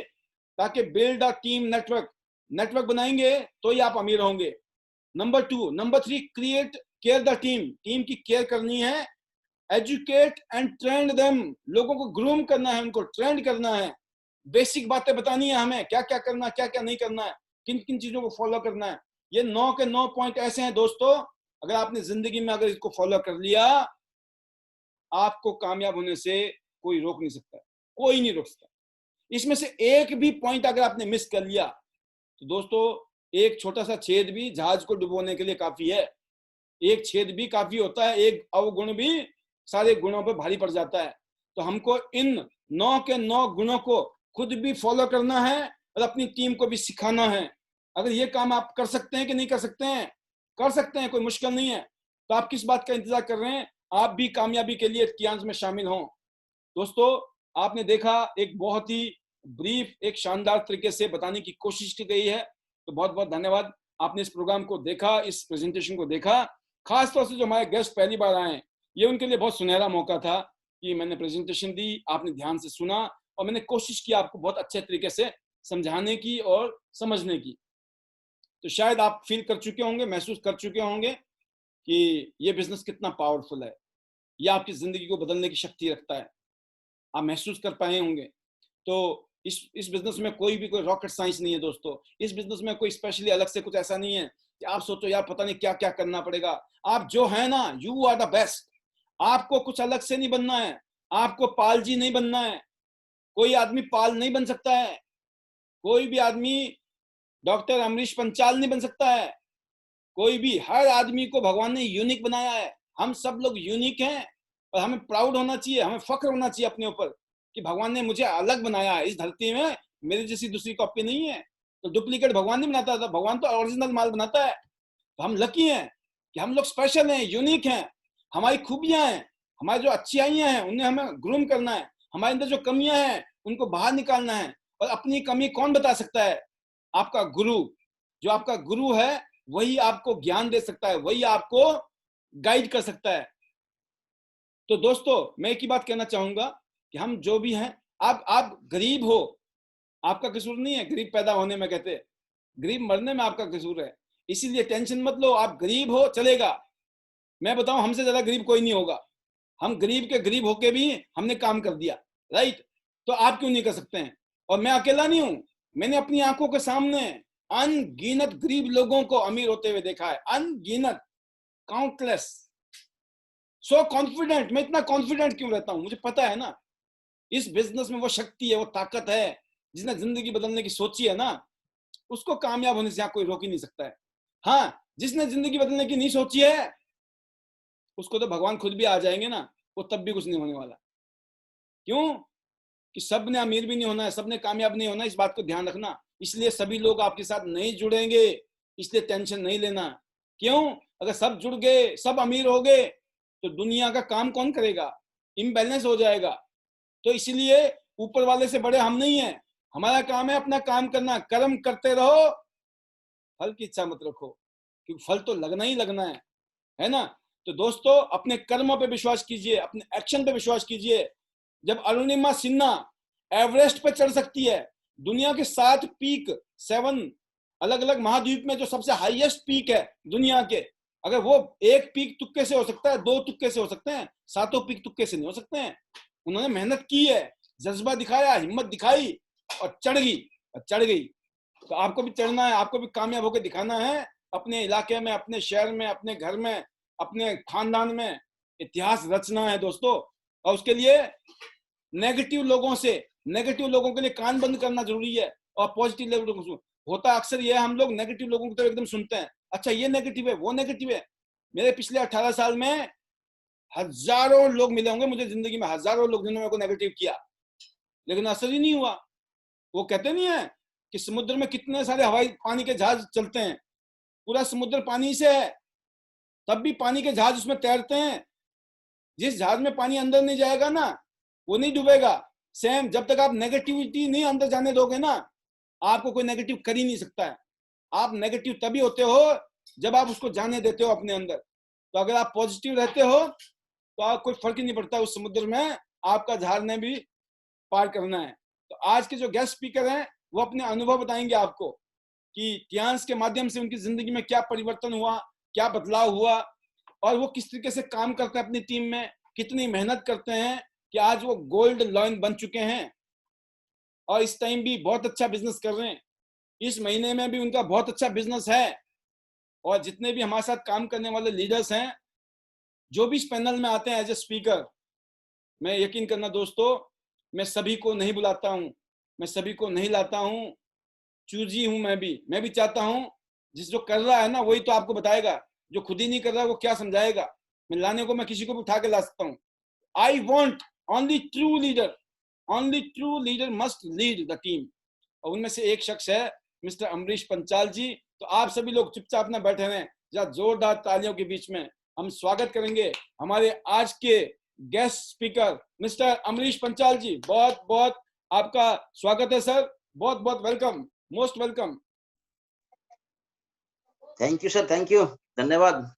ताकि build a team network, network बनाएंगे तो ही आप अमीर होंगे। Number 2, number 3, create care the team, team की केयर करनी है। एजुकेट एंड ट्रेंड देम, लोगों को ग्रूम करना है, उनको ट्रेंड करना है, बेसिक बातें बतानी है हमें, क्या क्या करना है, क्या क्या नहीं करना है, किन किन चीजों को फॉलो करना है। ये 9 के 9 पॉइंट ऐसे हैं दोस्तों, अगर आपने जिंदगी में अगर इसको फॉलो कर लिया, आपको कामयाब होने से कोई रोक नहीं सकता, कोई नहीं रोक सकता। इसमें से एक भी पॉइंट अगर आपने मिस कर लिया तो दोस्तों, एक छोटा सा छेद भी जहाज को डुबोने के लिए काफी है। एक छेद भी काफी होता है, एक अवगुण भी सारे गुणों पर भारी पड़ जाता है। तो हमको इन 9 के 9 गुणों को खुद भी फॉलो करना है और अपनी टीम को भी सिखाना है। अगर ये काम आप कर सकते हैं कि नहीं कर सकते हैं, कर सकते हैं, कोई मुश्किल नहीं है। तो आप किस बात का इंतजार कर रहे हैं, आप भी कामयाबी के लिए कियांस में शामिल हों। दोस्तों, आपने देखा एक बहुत ही ब्रीफ, एक शानदार तरीके से बताने की कोशिश की गई है, तो बहुत बहुत धन्यवाद। आपने इस प्रोग्राम को देखा, इस प्रेजेंटेशन को देखा। खासतौर से जो हमारे गेस्ट पहली बार आए, ये उनके लिए बहुत सुनहरा मौका था कि मैंने प्रेजेंटेशन दी, आपने ध्यान से सुना और मैंने कोशिश की आपको बहुत अच्छे तरीके से समझाने की और समझने की। तो शायद आप फील कर चुके होंगे, महसूस कर चुके होंगे कि ये बिजनेस कितना पावरफुल है, ये आपकी जिंदगी को बदलने की शक्ति रखता है। आप महसूस कर पाए होंगे। तो इस बिजनेस में कोई भी कोई रॉकेट साइंस नहीं है दोस्तों। इस बिजनेस में कोई स्पेशली अलग से कुछ ऐसा नहीं है कि आप सोचो यार पता नहीं क्या क्या करना पड़ेगा। आप जो है ना, यू आर द बेस्ट। आपको कुछ अलग से नहीं बनना है, आपको पाल जी नहीं बनना है। कोई आदमी पाल नहीं बन सकता है, कोई भी आदमी डॉक्टर अमरीश पंचाल नहीं बन सकता है, कोई भी। हर आदमी को भगवान ने यूनिक बनाया है। हम सब लोग यूनिक हैं और हमें प्राउड होना चाहिए, हमें फख्र होना चाहिए अपने ऊपर कि भगवान ने मुझे अलग बनाया है। इस धरती में मेरी जैसी दूसरी कॉपी नहीं है। तो डुप्लीकेट भगवान नहीं बनाता था, भगवान तो ओरिजिनल माल बनाता है। तो हम लकी हैं कि हम लोग स्पेशल हैं, यूनिक हैं। हमारी खूबियां हैं, हमारी जो अच्छाइयां हैं उन्हें हमें ग्रूम करना है। हमारे अंदर जो कमियां हैं उनको बाहर निकालना है। और अपनी कमी कौन बता सकता है? आपका गुरु। जो आपका गुरु है वही आपको ज्ञान दे सकता है, वही आपको गाइड कर सकता है। तो दोस्तों, मैं एक ही बात कहना चाहूंगा कि हम जो भी हैं आप गरीब हो, आपका कसूर नहीं है गरीब पैदा होने में, कहते गरीब मरने में आपका कसूर है। इसीलिए टेंशन मत लो, आप गरीब हो चलेगा। मैं बताऊं, हमसे ज्यादा गरीब कोई नहीं होगा। हम गरीब के गरीब होके भी हमने काम कर दिया, राइट? तो आप क्यों नहीं कर सकते हैं? और मैं अकेला नहीं हूं, मैंने अपनी आंखों के सामने अनगिनत गरीब लोगों को अमीर होते हुए देखा है, अनगिनत, काउंटलेस। So confident. मैं इतना कॉन्फिडेंट क्यों रहता हूं? मुझे पता है ना, इस बिजनेस में वो शक्ति है, वो ताकत है। जिसने जिंदगी बदलने की सोची है ना, उसको कामयाब होने से यहाँ कोई रोक ही नहीं सकता है। हाँ, जिसने जिंदगी बदलने की नहीं सोची है, उसको तो भगवान खुद भी आ जाएंगे ना, वो तब भी कुछ नहीं होने वाला। क्यों? कि सबने अमीर भी नहीं होना है, सबने कामयाब नहीं होना, इस बात को ध्यान रखना। इसलिए सभी लोग आपके साथ नहीं जुड़ेंगे, इसलिए टेंशन नहीं लेना। क्यों? अगर सब जुड़ गए, सब अमीर हो गए, तो दुनिया का काम कौन करेगा? इम्बैलेंस हो जाएगा। तो इसलिए ऊपर वाले से बड़े हम नहीं हैं। हमारा काम है अपना काम करना, कर्म करते रहो, फल की इच्छा मत रखो, क्योंकि फल तो लगना ही लगना है ना? तो दोस्तों, अपने कर्मों पे विश्वास कीजिए, अपने एक्शन पे विश्वास कीजिए। जब अरुणिमा सिन्हा एवरेस्ट पे चढ़ सकती है, दुनिया के 7 पीक, 7 अलग अलग महाद्वीप में जो सबसे हाईएस्ट पीक है दुनिया के, अगर वो एक पीक तुक्के से हो सकता है, 2 तुक्के से हो सकते हैं, 7 पीक तुक्के से नहीं हो सकते हैं। उन्होंने मेहनत की है, जज्बा दिखाया, हिम्मत दिखाई और चढ़ गई। तो आपको भी चढ़ना है, आपको भी कामयाब होकर दिखाना है। अपने इलाके में, अपने शहर में, अपने घर में, अपने खानदान में इतिहास रचना है दोस्तों। और उसके लिए नेगेटिव लोगों के लिए कान बंद करना जरूरी है, और पॉजिटिव लोगों को होता अक्सर ये है, हम लोग नेगेटिव लोगों को तो एकदम सुनते हैं, अच्छा ये नेगेटिव है, वो नेगेटिव है। मेरे पिछले 18 साल में हजारों लोग मिले होंगे मुझे जिंदगी में, हजारों लोग जिन्होंने मेरे को नेगेटिव किया, लेकिन असर ही नहीं हुआ। वो कहते नहीं है कि समुद्र में कितने सारे हवाई पानी के जहाज चलते हैं, पूरा समुद्र पानी से है, तब भी पानी के जहाज उसमें तैरते हैं। जिस जहाज में पानी अंदर नहीं जाएगा ना, वो नहीं डूबेगा। सेम, जब तक आप नेगेटिविटी नहीं अंदर जाने दोगे ना, आपको कोई नेगेटिव कर ही नहीं सकता है। आप नेगेटिव तभी होते हो जब आप उसको जाने देते हो अपने अंदर। तो अगर आप पॉजिटिव रहते हो तो आप कोई फर्क ही नहीं पड़ता, उस समुद्र में आपका जहाज ने भी पार करना है। तो आज के जो गेस्ट स्पीकर हैं, वो अपने अनुभव बताएंगे आपको कि टियांस के माध्यम से उनकी जिंदगी में क्या परिवर्तन हुआ, क्या बदलाव हुआ, और वो किस तरीके से काम करते हैं अपनी टीम में, कितनी मेहनत करते हैं कि आज वो गोल्ड लॉयन बन चुके हैं और इस टाइम भी बहुत अच्छा बिजनेस कर रहे हैं। इस महीने में भी उनका बहुत अच्छा बिजनेस है। और जितने भी हमारे साथ काम करने वाले लीडर्स हैं, जो भी इस पैनल में आते हैं एज ए स्पीकर, मैं यकीन करना दोस्तों, मैं सभी को नहीं बुलाता हूं, मैं सभी को नहीं लाता हूं, चूजी हूं। मैं भी चाहता हूं जिस जो कर रहा है ना वही तो आपको बताएगा, जो खुद ही नहीं कर रहा वो क्या समझाएगा। मैं लाने को मैं किसी को भी उठा के ला सकता हूं। I want only true leader must lead the team, और उनमें से एक शख्स है मिस्टर अमरीश पंचाल जी। तो आप सभी लोग चुपचाप ना बैठे रहें, जरा जोरदार तालियों के बीच में हम स्वागत करेंगे हमारे आज के guest speaker mister Amrish Panchal ji. बहुत बहुत आपका स्वागत है सर, बहुत बहुत welcome, most welcome. Thank you sir, thank you, धन्यवाद।